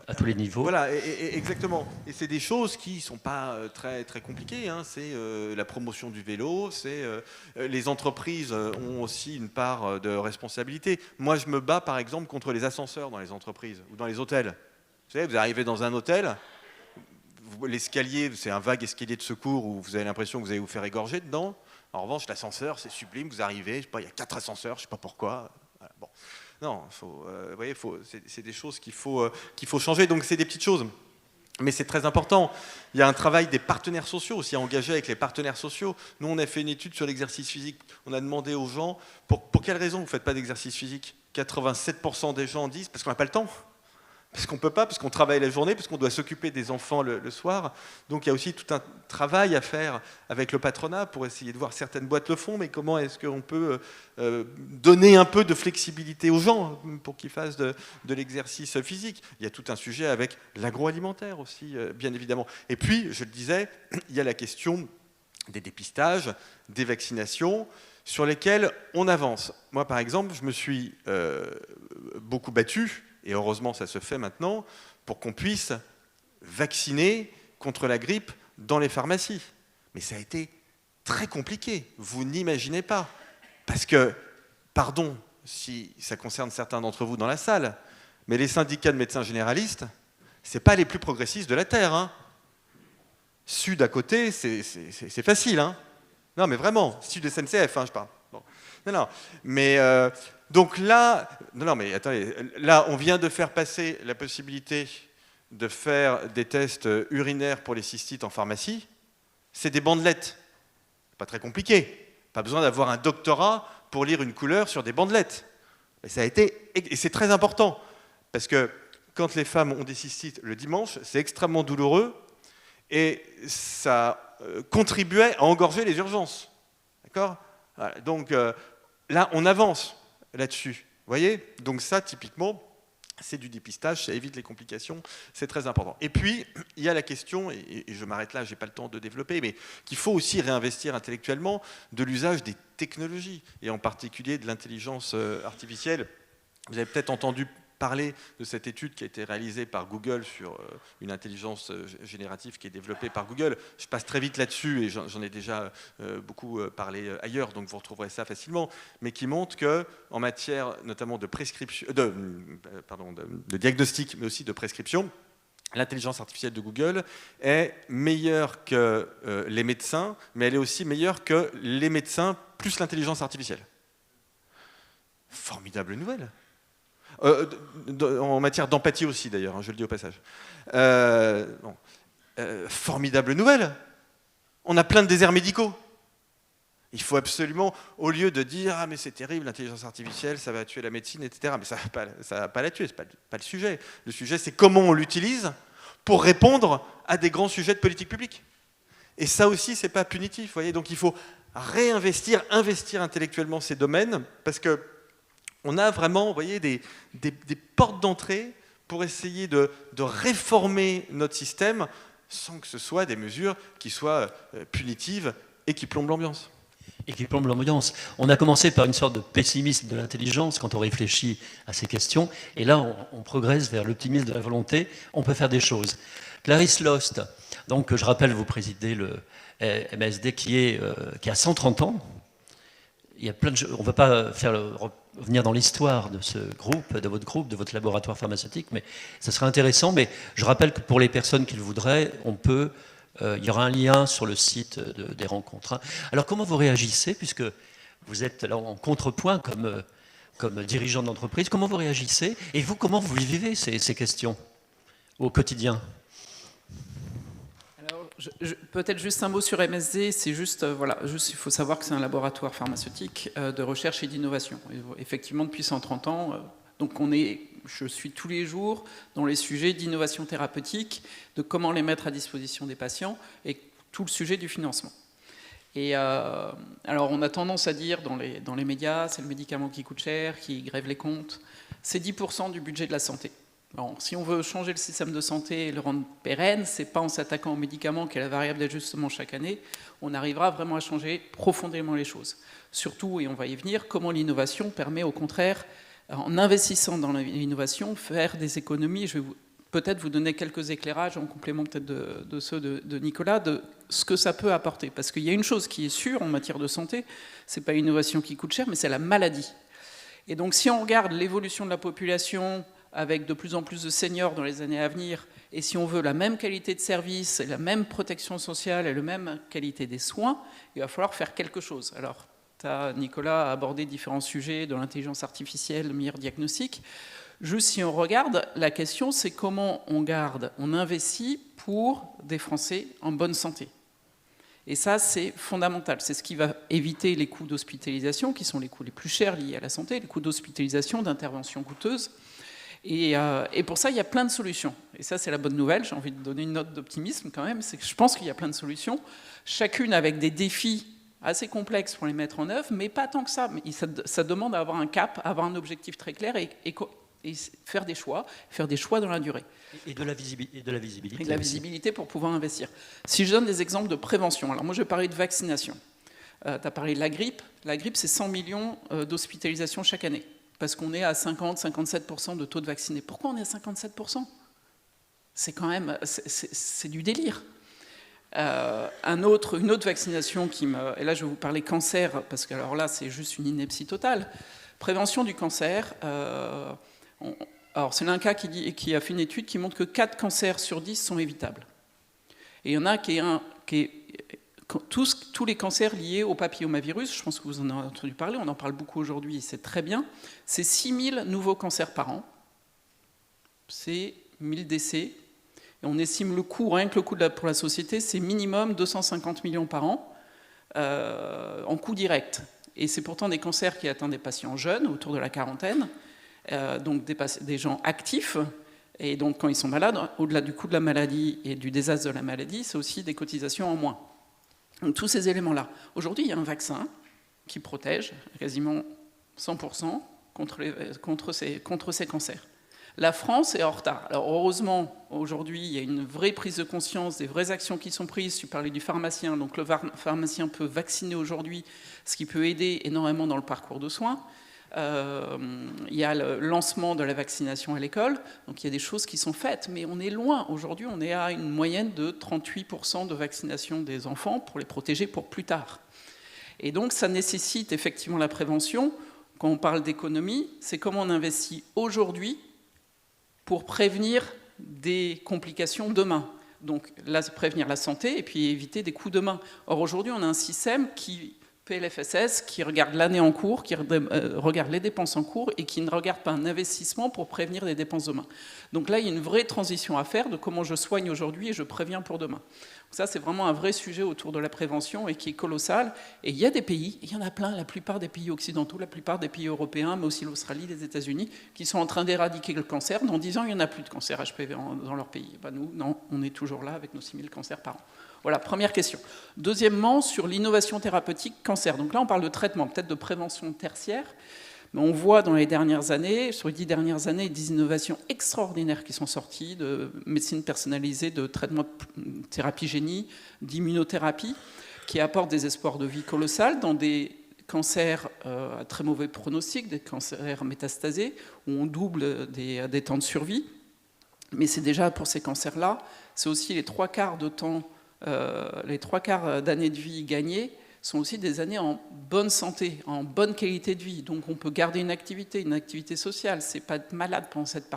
à tous les niveaux. Voilà, exactement. Et c'est des choses qui ne sont pas très, très compliquées. C'est la promotion du vélo, les entreprises ont aussi une part de responsabilité. Moi, je me bats, par exemple, contre les ascenseurs dans les entreprises ou dans les hôtels. Vous savez, vous arrivez dans un hôtel, l'escalier, c'est un vague escalier de secours où vous avez l'impression que vous allez vous faire égorger dedans. En revanche, l'ascenseur, c'est sublime, vous arrivez, je sais pas, il y a 4 ascenseurs, je ne sais pas pourquoi. Voilà, bon. Non, vous voyez, c'est des choses qu'il faut changer, donc c'est des petites choses. Mais c'est très important. Il y a un travail des partenaires sociaux aussi, engagé avec les partenaires sociaux. Nous, on a fait une étude sur l'exercice physique. On a demandé aux gens, pour quelles raisons vous ne faites pas d'exercice physique ? 87% des gens disent, parce qu'on n'a pas le temps. Parce qu'on ne peut pas, parce qu'on travaille la journée, parce qu'on doit s'occuper des enfants le soir. Donc il y a aussi tout un travail à faire avec le patronat pour essayer de voir, certaines boîtes le font, mais comment est-ce qu'on peut donner un peu de flexibilité aux gens pour qu'ils fassent de l'exercice physique. Il y a tout un sujet avec l'agroalimentaire aussi, bien évidemment. Et puis, je le disais, il y a la question des dépistages, des vaccinations, sur lesquelles on avance. Moi, par exemple, je me suis beaucoup battu, et heureusement ça se fait maintenant, pour qu'on puisse vacciner contre la grippe dans les pharmacies. Mais ça a été très compliqué, vous n'imaginez pas. Parce que, pardon si ça concerne certains d'entre vous dans la salle, mais les syndicats de médecins généralistes, ce n'est pas les plus progressistes de la Terre. Hein. Sud à côté, c'est facile. Hein. Non mais vraiment, Sud SNCF, hein, je parle. Bon. Non, mais... donc là, non mais attendez, là on vient de faire passer la possibilité de faire des tests urinaires pour les cystites en pharmacie. C'est des bandelettes, pas très compliqué. Pas besoin d'avoir un doctorat pour lire une couleur sur des bandelettes. Et c'est très important parce que quand les femmes ont des cystites le dimanche, c'est extrêmement douloureux et ça contribuait à engorger les urgences. D'accord ? Voilà, donc là on avance là-dessus. Vous voyez ? Donc ça, typiquement, c'est du dépistage, ça évite les complications, c'est très important. Et puis, il y a la question, et je m'arrête là, je n'ai pas le temps de développer, mais qu'il faut aussi réinvestir intellectuellement de l'usage des technologies, et en particulier de l'intelligence artificielle. Vous avez peut-être entendu parler de cette étude qui a été réalisée par Google sur une intelligence générative qui est développée par Google. Je passe très vite là-dessus et j'en ai déjà beaucoup parlé ailleurs, donc vous retrouverez ça facilement, mais qui montre qu'en matière notamment de prescription, de diagnostic, mais aussi de prescription, l'intelligence artificielle de Google est meilleure que les médecins, mais elle est aussi meilleure que les médecins plus l'intelligence artificielle. Formidable nouvelle. En matière d'empathie aussi d'ailleurs, hein, je le dis au passage. Formidable nouvelle. On a plein de déserts médicaux. Il faut absolument, au lieu de dire « Ah mais c'est terrible, l'intelligence artificielle, ça va tuer la médecine, etc. » Mais ça ne va pas la tuer, ce n'est pas le sujet. Le sujet, c'est comment on l'utilise pour répondre à des grands sujets de politique publique. Et ça aussi, ce n'est pas punitif. Vous voyez. Donc il faut investir intellectuellement ces domaines, parce que on a vraiment, vous voyez, des portes d'entrée pour essayer de réformer notre système sans que ce soit des mesures qui soient punitives et qui plombent l'ambiance. Et qui plombe l'ambiance. On a commencé par une sorte de pessimisme de l'intelligence quand on réfléchit à ces questions, et là on progresse vers l'optimisme de la volonté, on peut faire des choses. Clarisse Lost, donc je rappelle, vous présidez le MSD qui a 130 ans. Il y a plein de choses. On ne va pas revenir dans l'histoire de ce groupe, de votre laboratoire pharmaceutique, mais ça serait intéressant. Mais je rappelle que pour les personnes qui le voudraient, il y aura un lien sur le site des rencontres. Hein. Alors comment vous réagissez, puisque vous êtes là en contrepoint comme dirigeant d'entreprise, comment vous réagissez et vous, comment vous vivez ces questions au quotidien ? Peut-être juste un mot sur MSD, c'est juste, il faut savoir que c'est un laboratoire pharmaceutique de recherche et d'innovation. Effectivement, depuis 130 ans, donc je suis tous les jours dans les sujets d'innovation thérapeutique, de comment les mettre à disposition des patients, et tout le sujet du financement. Et alors, on a tendance à dire dans les médias, c'est le médicament qui coûte cher, qui grève les comptes, c'est 10% du budget de la santé. Bon, si on veut changer le système de santé et le rendre pérenne, ce n'est pas en s'attaquant aux médicaments qui est la variable d'ajustement chaque année, on arrivera vraiment à changer profondément les choses. Surtout, et on va y venir, comment l'innovation permet au contraire, en investissant dans l'innovation, faire des économies. Je vais peut-être vous donner quelques éclairages en complément peut-être de ceux de Nicolas, de ce que ça peut apporter. Parce qu'il y a une chose qui est sûre en matière de santé, ce n'est pas l'innovation qui coûte cher, mais c'est la maladie. Et donc si on regarde l'évolution de la population avec de plus en plus de seniors dans les années à venir, et si on veut la même qualité de service, et la même protection sociale et la même qualité des soins, il va falloir faire quelque chose. Alors, Nicolas a abordé différents sujets de l'intelligence artificielle, le meilleur diagnostic. Juste si on regarde, la question c'est comment on investit pour des Français en bonne santé. Et ça, c'est fondamental. C'est ce qui va éviter les coûts d'hospitalisation, qui sont les coûts les plus chers liés à la santé, les coûts d'hospitalisation, d'interventions coûteuses. Et pour ça, il y a plein de solutions. Et ça, c'est la bonne nouvelle. J'ai envie de donner une note d'optimisme quand même. C'est que je pense qu'il y a plein de solutions, chacune avec des défis assez complexes pour les mettre en œuvre, mais pas tant que ça. Mais ça demande à avoir un cap, à avoir un objectif très clair et faire des choix dans la durée. Et de la visibilité. Et de la visibilité pour pouvoir investir. Si je donne des exemples de prévention, alors moi je vais parler de vaccination. Tu as parlé de la grippe. La grippe, c'est 100 millions d'hospitalisations chaque année, parce qu'on est à 50-57% de taux de vaccinés. Pourquoi on est à 57%? C'est quand même, c'est du délire. Une autre vaccination et là je vais vous parler cancer, parce que alors là c'est juste une ineptie totale. Prévention du cancer. Alors c'est l'INCa qui a fait une étude qui montre que 4 cancers sur 10 sont évitables. Et il y en a tous les cancers liés au papillomavirus, je pense que vous en avez entendu parler, on en parle beaucoup aujourd'hui et c'est très bien, c'est 6000 nouveaux cancers par an, c'est 1000 décès, et on estime le coût, rien que le coût pour la société, c'est minimum 250 millions par an en coût direct. Et c'est pourtant des cancers qui atteignent des patients jeunes, autour de la quarantaine, donc des gens actifs, et donc quand ils sont malades, au-delà du coût de la maladie et du désastre de la maladie, c'est aussi des cotisations en moins. Donc tous ces éléments-là. Aujourd'hui, il y a un vaccin qui protège quasiment 100% contre ces cancers. La France est en retard. Alors heureusement, aujourd'hui, il y a une vraie prise de conscience, des vraies actions qui sont prises. Tu parlais du pharmacien, donc le pharmacien peut vacciner aujourd'hui, ce qui peut aider énormément dans le parcours de soins. Il y a le lancement de la vaccination à l'école, donc il y a des choses qui sont faites, mais on est loin. Aujourd'hui, on est à une moyenne de 38% de vaccination des enfants pour les protéger pour plus tard. Et donc ça nécessite effectivement la prévention. Quand on parle d'économie, c'est comment on investit aujourd'hui pour prévenir des complications demain. Donc là, prévenir la santé et puis éviter des coûts demain. Or aujourd'hui, on a un système PLFSS qui regarde l'année en cours, qui regarde les dépenses en cours et qui ne regarde pas un investissement pour prévenir des dépenses demain. Donc là, il y a une vraie transition à faire de comment je soigne aujourd'hui et je préviens pour demain. Donc ça, c'est vraiment un vrai sujet autour de la prévention et qui est colossal. Et il y a des pays, il y en a plein, la plupart des pays occidentaux, la plupart des pays européens, mais aussi l'Australie, les États-Unis, qui sont en train d'éradiquer le cancer. Dans 10 ans, il n'y en a plus de cancer HPV dans leur pays. Ben nous, non, on est toujours là avec nos 6000 cancers par an. Voilà, première question. Deuxièmement, sur l'innovation thérapeutique cancer. Donc là, on parle de traitement, peut-être de prévention tertiaire. Mais on voit dans les dernières années, sur les 10 dernières années, des innovations extraordinaires qui sont sorties, de médecine personnalisée, de traitement de thérapie génie, d'immunothérapie, qui apportent des espoirs de vie colossales dans des cancers à très mauvais pronostic, des cancers métastasés, où on double des temps de survie. Mais c'est déjà pour ces cancers-là, c'est aussi les 3/4 de temps. Les 3/4 d'années de vie gagnées sont aussi des années en bonne santé, en bonne qualité de vie. Donc on peut garder une activité sociale, c'est pas être malade pendant cette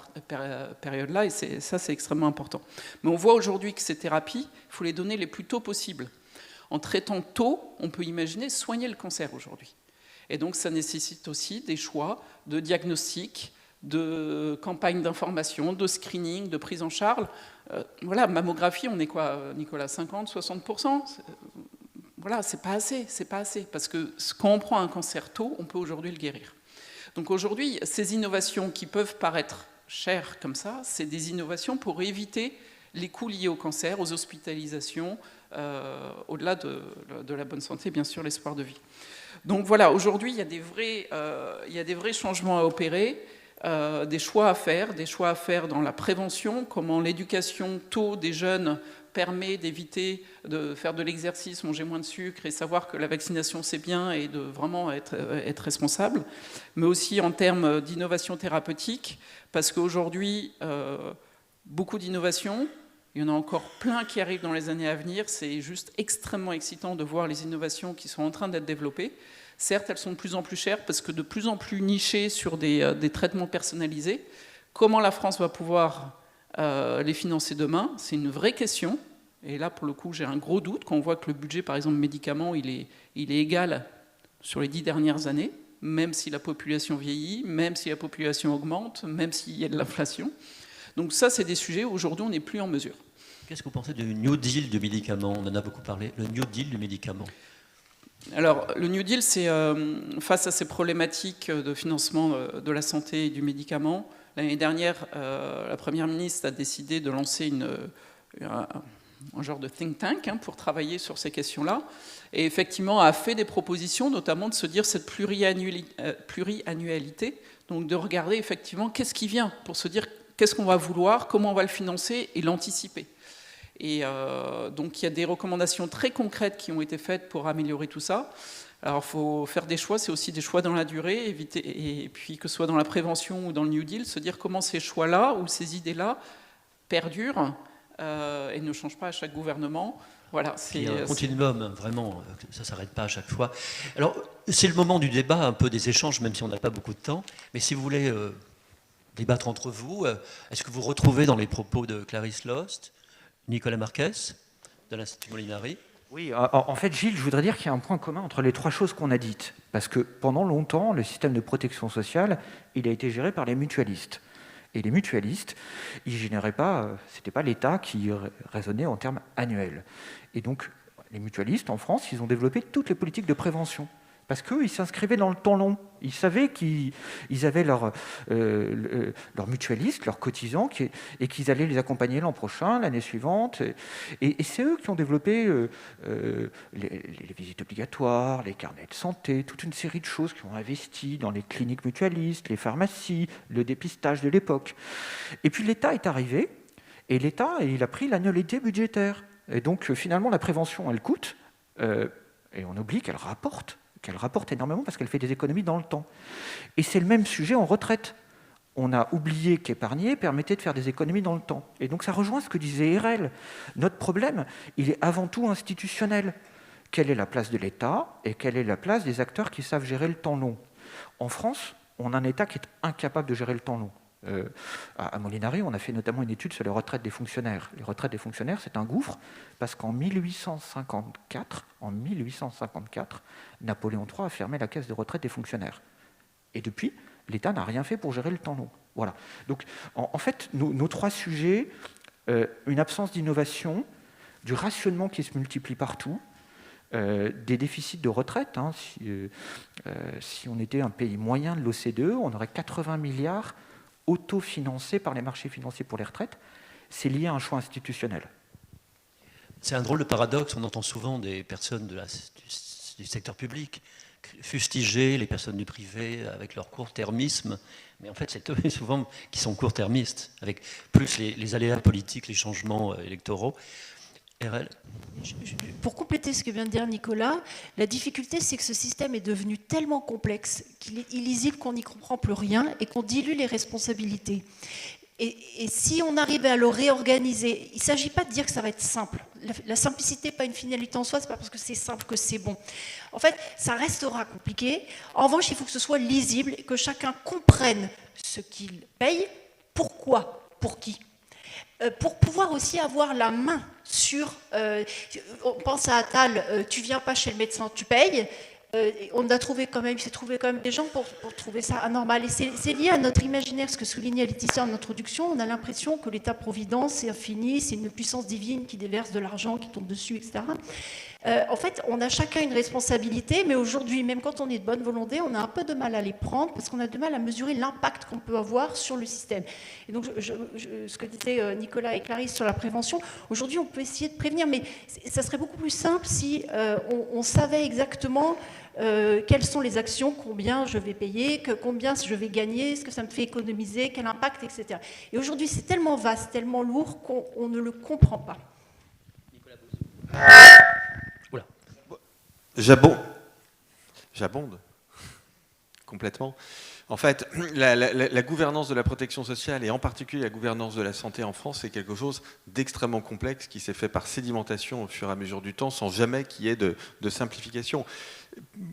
période-là, et ça c'est extrêmement important. Mais on voit aujourd'hui que ces thérapies, il faut les donner les plus tôt possible. En traitant tôt, on peut imaginer soigner le cancer aujourd'hui. Et donc ça nécessite aussi des choix de diagnostic, de campagne d'information, de screening, de prise en charge. Voilà, mammographie, on est quoi, Nicolas, 50-60%? Voilà, c'est pas assez, parce que quand on prend un cancer tôt, on peut aujourd'hui le guérir. Donc aujourd'hui, ces innovations qui peuvent paraître chères comme ça, c'est des innovations pour éviter les coûts liés au cancer, aux hospitalisations, au-delà de la bonne santé, bien sûr, l'espoir de vie. Donc voilà, aujourd'hui, il y a des vrais changements à opérer. Des choix à faire dans la prévention, comment l'éducation tôt des jeunes permet d'éviter de faire de l'exercice, manger moins de sucre et savoir que la vaccination c'est bien et de vraiment être responsable, mais aussi en termes d'innovation thérapeutique, parce qu'aujourd'hui, beaucoup d'innovations, il y en a encore plein qui arrivent dans les années à venir, c'est juste extrêmement excitant de voir les innovations qui sont en train d'être développées. Certes, elles sont de plus en plus chères parce que de plus en plus nichées sur des traitements personnalisés. comment la France va pouvoir les financer demain? C'est une vraie question. Et là, pour le coup, j'ai un gros doute quand on voit que le budget, par exemple, médicaments, il est égal sur les 10 dernières années, même si la population vieillit, même si la population augmente, même s'il y a de l'inflation. Donc ça, c'est des sujets où aujourd'hui, on n'est plus en mesure. Qu'est-ce que vous pensez du New Deal du médicament? On en a beaucoup parlé. Le New Deal du médicament. Alors, le New Deal, c'est face à ces problématiques de financement de la santé et du médicament. L'année dernière, la Première ministre a décidé de lancer un genre de think tank pour travailler sur ces questions-là, et effectivement a fait des propositions, notamment de se dire cette pluriannualité, donc de regarder effectivement qu'est-ce qui vient, pour se dire qu'est-ce qu'on va vouloir, comment on va le financer et l'anticiper. Et donc il y a des recommandations très concrètes qui ont été faites pour améliorer tout ça. Alors il faut faire des choix, c'est aussi des choix dans la durée, éviter, et puis que ce soit dans la prévention ou dans le New Deal, se dire comment ces choix-là ou ces idées-là perdurent et ne changent pas à chaque gouvernement. Voilà, c'est un continuum, vraiment, ça ne s'arrête pas à chaque fois. Alors, c'est le moment du débat, un peu des échanges, même si on n'a pas beaucoup de temps. Mais si vous voulez débattre entre vous, est-ce que vous retrouvez dans les propos de Clarisse Lost, Nicolas Marquez, de l'Institut Molinari? Oui, en fait, Gilles, je voudrais dire qu'il y a un point commun entre les trois choses qu'on a dites. Parce que pendant longtemps, le système de protection sociale, il a été géré par les mutualistes. Et les mutualistes, ils généraient pas, c'était pas l'État qui raisonnait en termes annuels. Et donc, les mutualistes en France, ils ont développé toutes les politiques de prévention. Parce qu'eux, ils s'inscrivaient dans le temps long. Ils savaient qu'ils avaient leurs mutualistes, leurs cotisants, et qu'ils allaient les accompagner l'an prochain, l'année suivante. Et c'est eux qui ont développé les visites obligatoires, les carnets de santé, toute une série de choses qui ont investi dans les cliniques mutualistes, les pharmacies, le dépistage de l'époque. Et puis l'État est arrivé, et l'État, il a pris l'annualité budgétaire. Et donc finalement, la prévention, elle coûte, et on oublie qu'elle rapporte énormément parce qu'elle fait des économies dans le temps. Et c'est le même sujet en retraite. On a oublié qu'épargner permettait de faire des économies dans le temps. Et donc ça rejoint ce que disait Erel. Notre problème, il est avant tout institutionnel. Quelle est la place de l'État et quelle est la place des acteurs qui savent gérer le temps long? En France, on a un État qui est incapable de gérer le temps long. À Molinari, on a fait notamment une étude sur les retraites des fonctionnaires. Les retraites des fonctionnaires, c'est un gouffre, parce qu'en 1854, Napoléon III a fermé la caisse de retraite des fonctionnaires. Et depuis, l'État n'a rien fait pour gérer le temps long. Voilà. Donc, en fait, nos trois sujets, une absence d'innovation, du rationnement qui se multiplie partout, des déficits de retraite. Si on était un pays moyen de l'OCDE, on aurait 80 milliards autofinancés par les marchés financiers pour les retraites. C'est lié à un choix institutionnel. C'est un drôle de paradoxe. On entend souvent des personnes du secteur public fustiger les personnes du privé avec leur court-termisme. Mais en fait, c'est eux souvent qui sont court-termistes, avec plus les aléas politiques, les changements électoraux. RL. Pour compléter ce que vient de dire Nicolas, la difficulté, c'est que ce système est devenu tellement complexe qu'il est illisible, qu'on n'y comprend plus rien et qu'on dilue les responsabilités. Et si on arrivait à le réorganiser, il ne s'agit pas de dire que ça va être simple. La simplicité n'est pas une finalité en soi, ce n'est pas parce que c'est simple que c'est bon. En fait, ça restera compliqué. En revanche, il faut que ce soit lisible et que chacun comprenne ce qu'il paye, pourquoi, pour qui. Pour pouvoir aussi avoir la main sur... on pense à Attal, tu viens pas chez le médecin, tu payes. On a trouvé quand même, s'est trouvé quand même des gens pour trouver ça anormal. Et c'est lié à notre imaginaire, ce que soulignait Laetitia en introduction. On a l'impression que l'État-providence, c'est infini, c'est une puissance divine qui déverse de l'argent, qui tombe dessus, etc. En fait, on a chacun une responsabilité, mais aujourd'hui, même quand on est de bonne volonté, on a un peu de mal à les prendre parce qu'on a de mal à mesurer l'impact qu'on peut avoir sur le système. Et donc, ce que disaient Nicolas et Clarisse sur la prévention, aujourd'hui, on peut essayer de prévenir, mais ça serait beaucoup plus simple si on savait exactement quelles sont les actions, combien je vais payer, combien je vais gagner, ce que ça me fait économiser, quel impact, etc. Et aujourd'hui, c'est tellement vaste, tellement lourd qu'on ne le comprend pas. J'abonde complètement. En fait, la gouvernance de la protection sociale et en particulier la gouvernance de la santé en France, c'est quelque chose d'extrêmement complexe qui s'est fait par sédimentation au fur et à mesure du temps sans jamais qu'il y ait de simplification.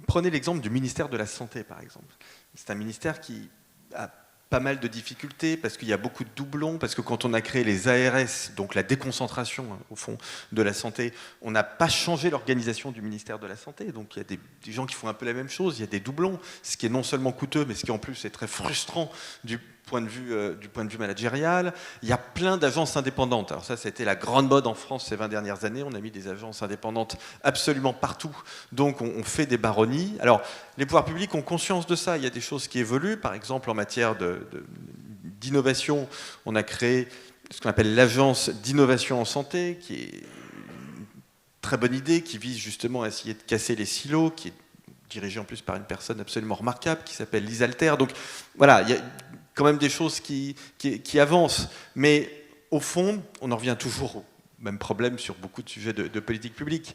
Prenez l'exemple du ministère de la Santé, par exemple. C'est un ministère qui a pas mal de difficultés, parce qu'il y a beaucoup de doublons, parce que quand on a créé les ARS, donc la déconcentration au fond de la santé, on n'a pas changé l'organisation du ministère de la Santé, donc il y a des gens qui font un peu la même chose, il y a des doublons, ce qui est non seulement coûteux, mais ce qui en plus est très frustrant du point de vue managérial. Il y a plein d'agences indépendantes. Alors ça, c'était la grande mode en France ces 20 dernières années. On a mis des agences indépendantes absolument partout. Donc on fait des baronnies. Alors les pouvoirs publics ont conscience de ça. Il y a des choses qui évoluent. Par exemple, en matière d'innovation, on a créé ce qu'on appelle l'agence d'innovation en santé, qui est une très bonne idée, qui vise justement à essayer de casser les silos, qui est dirigée en plus par une personne absolument remarquable, qui s'appelle Lise Alter. Donc voilà, il y a quand même des choses qui avancent. Mais au fond, on en revient toujours au même problème sur beaucoup de sujets de politique publique.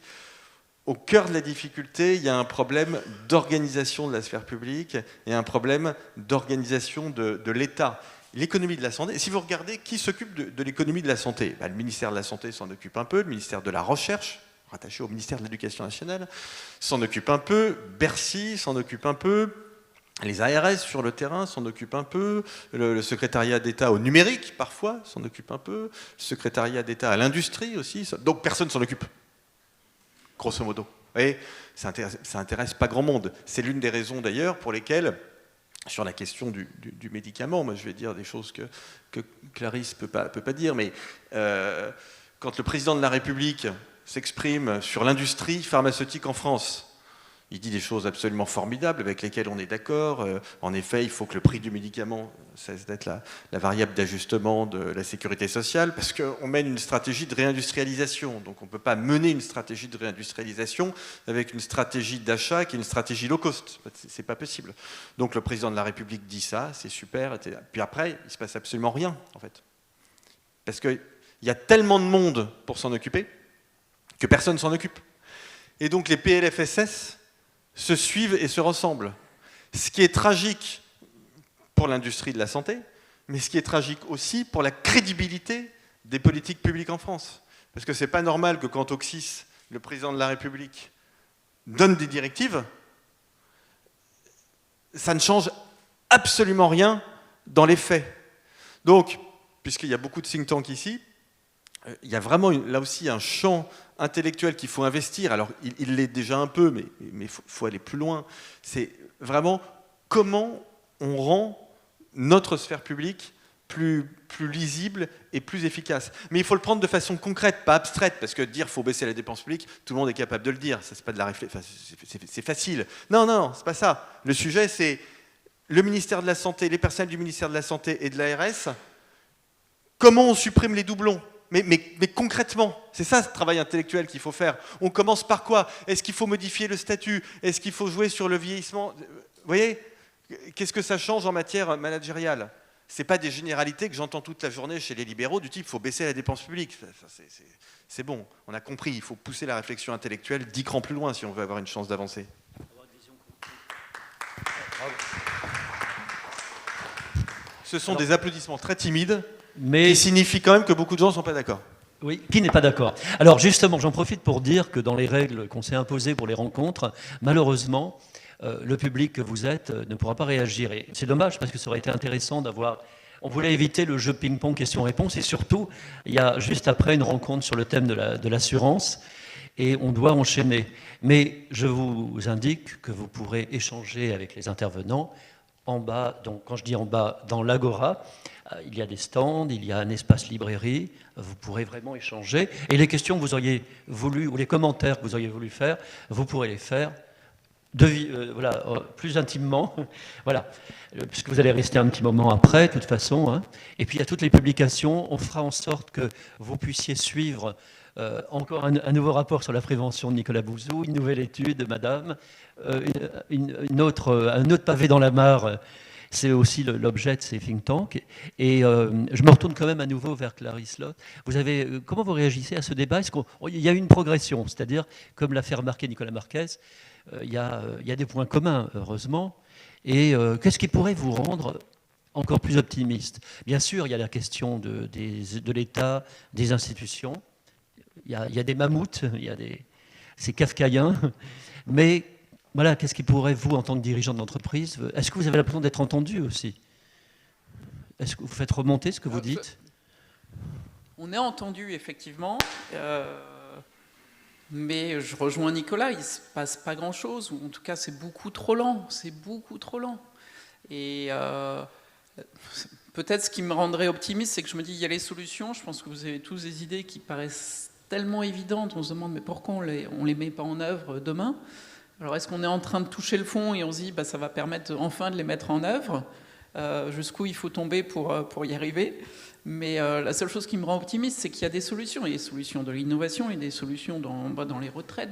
Au cœur de la difficulté, il y a un problème d'organisation de la sphère publique et un problème d'organisation de l'État. L'économie de la santé, si vous regardez qui s'occupe de l'économie de la santé, le ministère de la Santé s'en occupe un peu, le ministère de la Recherche, rattaché au ministère de l'Éducation nationale, s'en occupe un peu, Bercy s'en occupe un peu, les ARS sur le terrain s'en occupent un peu, le secrétariat d'État au numérique parfois s'en occupe un peu, le secrétariat d'État à l'industrie aussi, donc personne ne s'en occupe, grosso modo. Vous voyez, ça intéresse pas grand monde. C'est l'une des raisons d'ailleurs pour lesquelles, sur la question du médicament, moi je vais dire des choses que Clarisse peut pas dire, mais quand le président de la République s'exprime sur l'industrie pharmaceutique en France, il dit des choses absolument formidables avec lesquelles on est d'accord. En effet, il faut que le prix du médicament cesse d'être la variable d'ajustement de la sécurité sociale, parce qu'on mène une stratégie de réindustrialisation. Donc on ne peut pas mener une stratégie de réindustrialisation avec une stratégie d'achat qui est une stratégie low cost. C'est pas possible. Donc le président de la République dit ça, c'est super. Puis après, il ne se passe absolument rien, en fait. Parce qu'il y a tellement de monde pour s'en occuper que personne ne s'en occupe. Et donc les PLFSS se suivent et se ressemblent. Ce qui est tragique pour l'industrie de la santé, mais ce qui est tragique aussi pour la crédibilité des politiques publiques en France. Parce que c'est pas normal que quand Oxys, le président de la République, donne des directives, ça ne change absolument rien dans les faits. Donc, puisqu'il y a beaucoup de think tanks ici, il y a vraiment là aussi un champ intellectuel qu'il faut investir. Alors il l'est déjà un peu, mais il faut aller plus loin. C'est vraiment comment on rend notre sphère publique plus lisible et plus efficace. Mais il faut le prendre de façon concrète, pas abstraite, parce que dire qu'il faut baisser la dépense publique, tout le monde est capable de le dire. Ça, c'est pas de la réflexion. Enfin, c'est facile. Non, c'est pas ça. Le sujet, c'est le ministère de la Santé, les personnels du ministère de la Santé et de l'ARS. Comment on supprime les doublons ? Mais concrètement, c'est ça ce travail intellectuel qu'il faut faire. On commence par quoi? Est-ce qu'il faut modifier le statut? Est-ce qu'il faut jouer sur le vieillissement? Vous voyez? Qu'est-ce que ça change en matière managériale? Ce n'est pas des généralités que j'entends toute la journée chez les libéraux du type « il faut baisser la dépense publique ». C'est bon, on a compris, il faut pousser la réflexion intellectuelle 10 crans plus loin si on veut avoir une chance d'avancer. Ce sont des applaudissements très timides, mais qui signifient quand même que beaucoup de gens ne sont pas d'accord. Oui, qui n'est pas d'accord? Alors justement, j'en profite pour dire que dans les règles qu'on s'est imposées pour les rencontres, malheureusement, le public que vous êtes ne pourra pas réagir. Et c'est dommage parce que ça aurait été intéressant d'avoir... On voulait éviter le jeu ping-pong questions-réponses et surtout, il y a juste après une rencontre sur le thème de l'assurance et on doit enchaîner. Mais je vous indique que vous pourrez échanger avec les intervenants en bas, donc quand je dis en bas, dans l'Agora, il y a des stands, il y a un espace librairie, vous pourrez vraiment échanger. Et les questions que vous auriez voulu, ou les commentaires que vous auriez voulu faire, vous pourrez les faire plus intimement, voilà, puisque vous allez rester un petit moment après, de toute façon. Hein. Et puis il y a toutes les publications, on fera en sorte que vous puissiez suivre encore un nouveau rapport sur la prévention de Nicolas Bouzou, une nouvelle étude de Madame, un autre pavé dans la mare. C'est aussi l'objet de ces think tanks. Et je me retourne quand même à nouveau vers Clarisse Loth. Comment vous réagissez à ce débat? Il y a eu une progression, c'est-à-dire, comme l'a fait remarquer Nicolas Marquez, il y a des points communs, heureusement. Et qu'est-ce qui pourrait vous rendre encore plus optimiste? Bien sûr, il y a la question de l'État, des institutions. Il y a des mammouths, c'est kafkaïen. Mais voilà, qu'est-ce qui pourrait, vous, en tant que dirigeant d'entreprise, est-ce que vous avez l'impression d'être entendu aussi? Est-ce que vous faites remonter ce que vous dites? On est entendu, effectivement, mais je rejoins Nicolas, il ne se passe pas grand-chose, ou en tout cas c'est beaucoup trop lent, Et peut-être ce qui me rendrait optimiste, c'est que je me dis, il y a les solutions, je pense que vous avez tous des idées qui paraissent tellement évidentes, on se demande, mais pourquoi on les met pas en œuvre demain? Alors est-ce qu'on est en train de toucher le fond et on se dit, ça va permettre enfin de les mettre en œuvre? Jusqu'où il faut tomber pour y arriver? Mais la seule chose qui me rend optimiste, c'est qu'il y a des solutions. Il y a des solutions de l'innovation, il y a des solutions dans les retraites,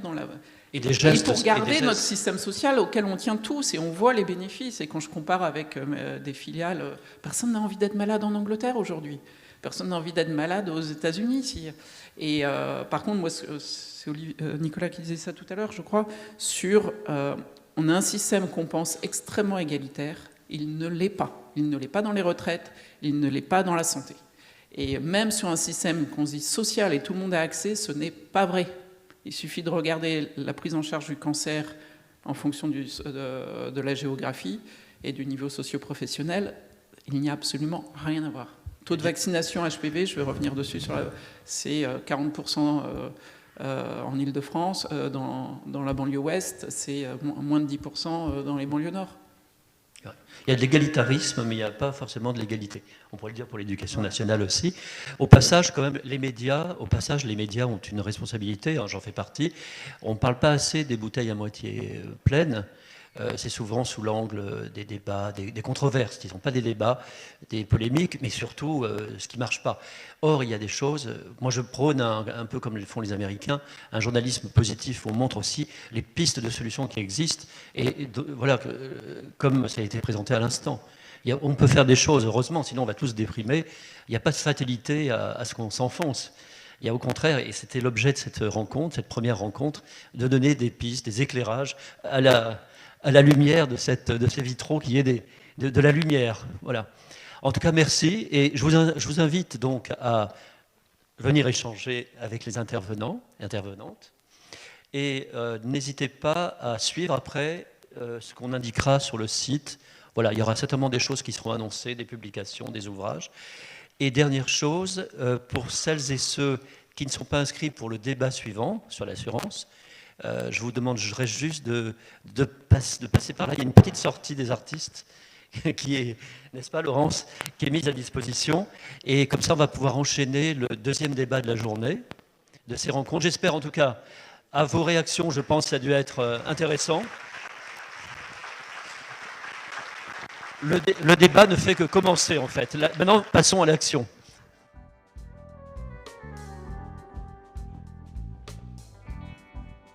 et des gestes. Et pour garder notre système social auquel on tient tous, et on voit les bénéfices. Et quand je compare avec des filiales, personne n'a envie d'être malade en Angleterre aujourd'hui. Personne n'a envie d'être malade aux États-Unis. Et par contre, moi, c'est Nicolas qui disait ça tout à l'heure, je crois, on a un système qu'on pense extrêmement égalitaire. Il ne l'est pas. Il ne l'est pas dans les retraites, il ne l'est pas dans la santé. Et même sur un système qu'on se dit social et tout le monde a accès, ce n'est pas vrai. Il suffit de regarder la prise en charge du cancer en fonction de la géographie et du niveau socio-professionnel. Il n'y a absolument rien à voir. Taux de vaccination HPV, je vais revenir dessus, c'est 40% en Ile-de-France, dans la banlieue ouest, c'est moins de 10% dans les banlieues nord. Il y a de l'égalitarisme, mais il n'y a pas forcément de l'égalité. On pourrait le dire pour l'éducation nationale aussi. Au passage, quand même, les médias ont une responsabilité, hein, j'en fais partie. On ne parle pas assez des bouteilles à moitié pleines. C'est souvent sous l'angle des débats, des controverses, disons pas des débats, des polémiques, mais surtout ce qui ne marche pas. Or, il y a des choses, moi je prône un peu comme le font les Américains, un journalisme positif où on montre aussi les pistes de solutions qui existent, et voilà, comme ça a été présenté à l'instant. On peut faire des choses, heureusement, sinon on va tous déprimer. Il n'y a pas de fatalité à ce qu'on s'enfonce. Il y a au contraire, et c'était l'objet de cette rencontre, cette première rencontre, de donner des pistes, des éclairages à la lumière de ces vitraux qui est de la lumière. Voilà. En tout cas, merci. Et je vous invite donc à venir échanger avec les intervenants et intervenantes. Et n'hésitez pas à suivre après ce qu'on indiquera sur le site. Voilà, il y aura certainement des choses qui seront annoncées, des publications, des ouvrages. Et dernière chose, pour celles et ceux qui ne sont pas inscrits pour le débat suivant sur l'assurance, je vous demanderai juste de passer par là. Il y a une petite sortie des artistes qui est, n'est-ce pas Laurence, qui est mise à disposition. Et comme ça, on va pouvoir enchaîner le deuxième débat de la journée, de ces rencontres. J'espère en tout cas, à vos réactions, je pense que ça a dû être intéressant. Le débat ne fait que commencer en fait. Là, maintenant, passons à l'action.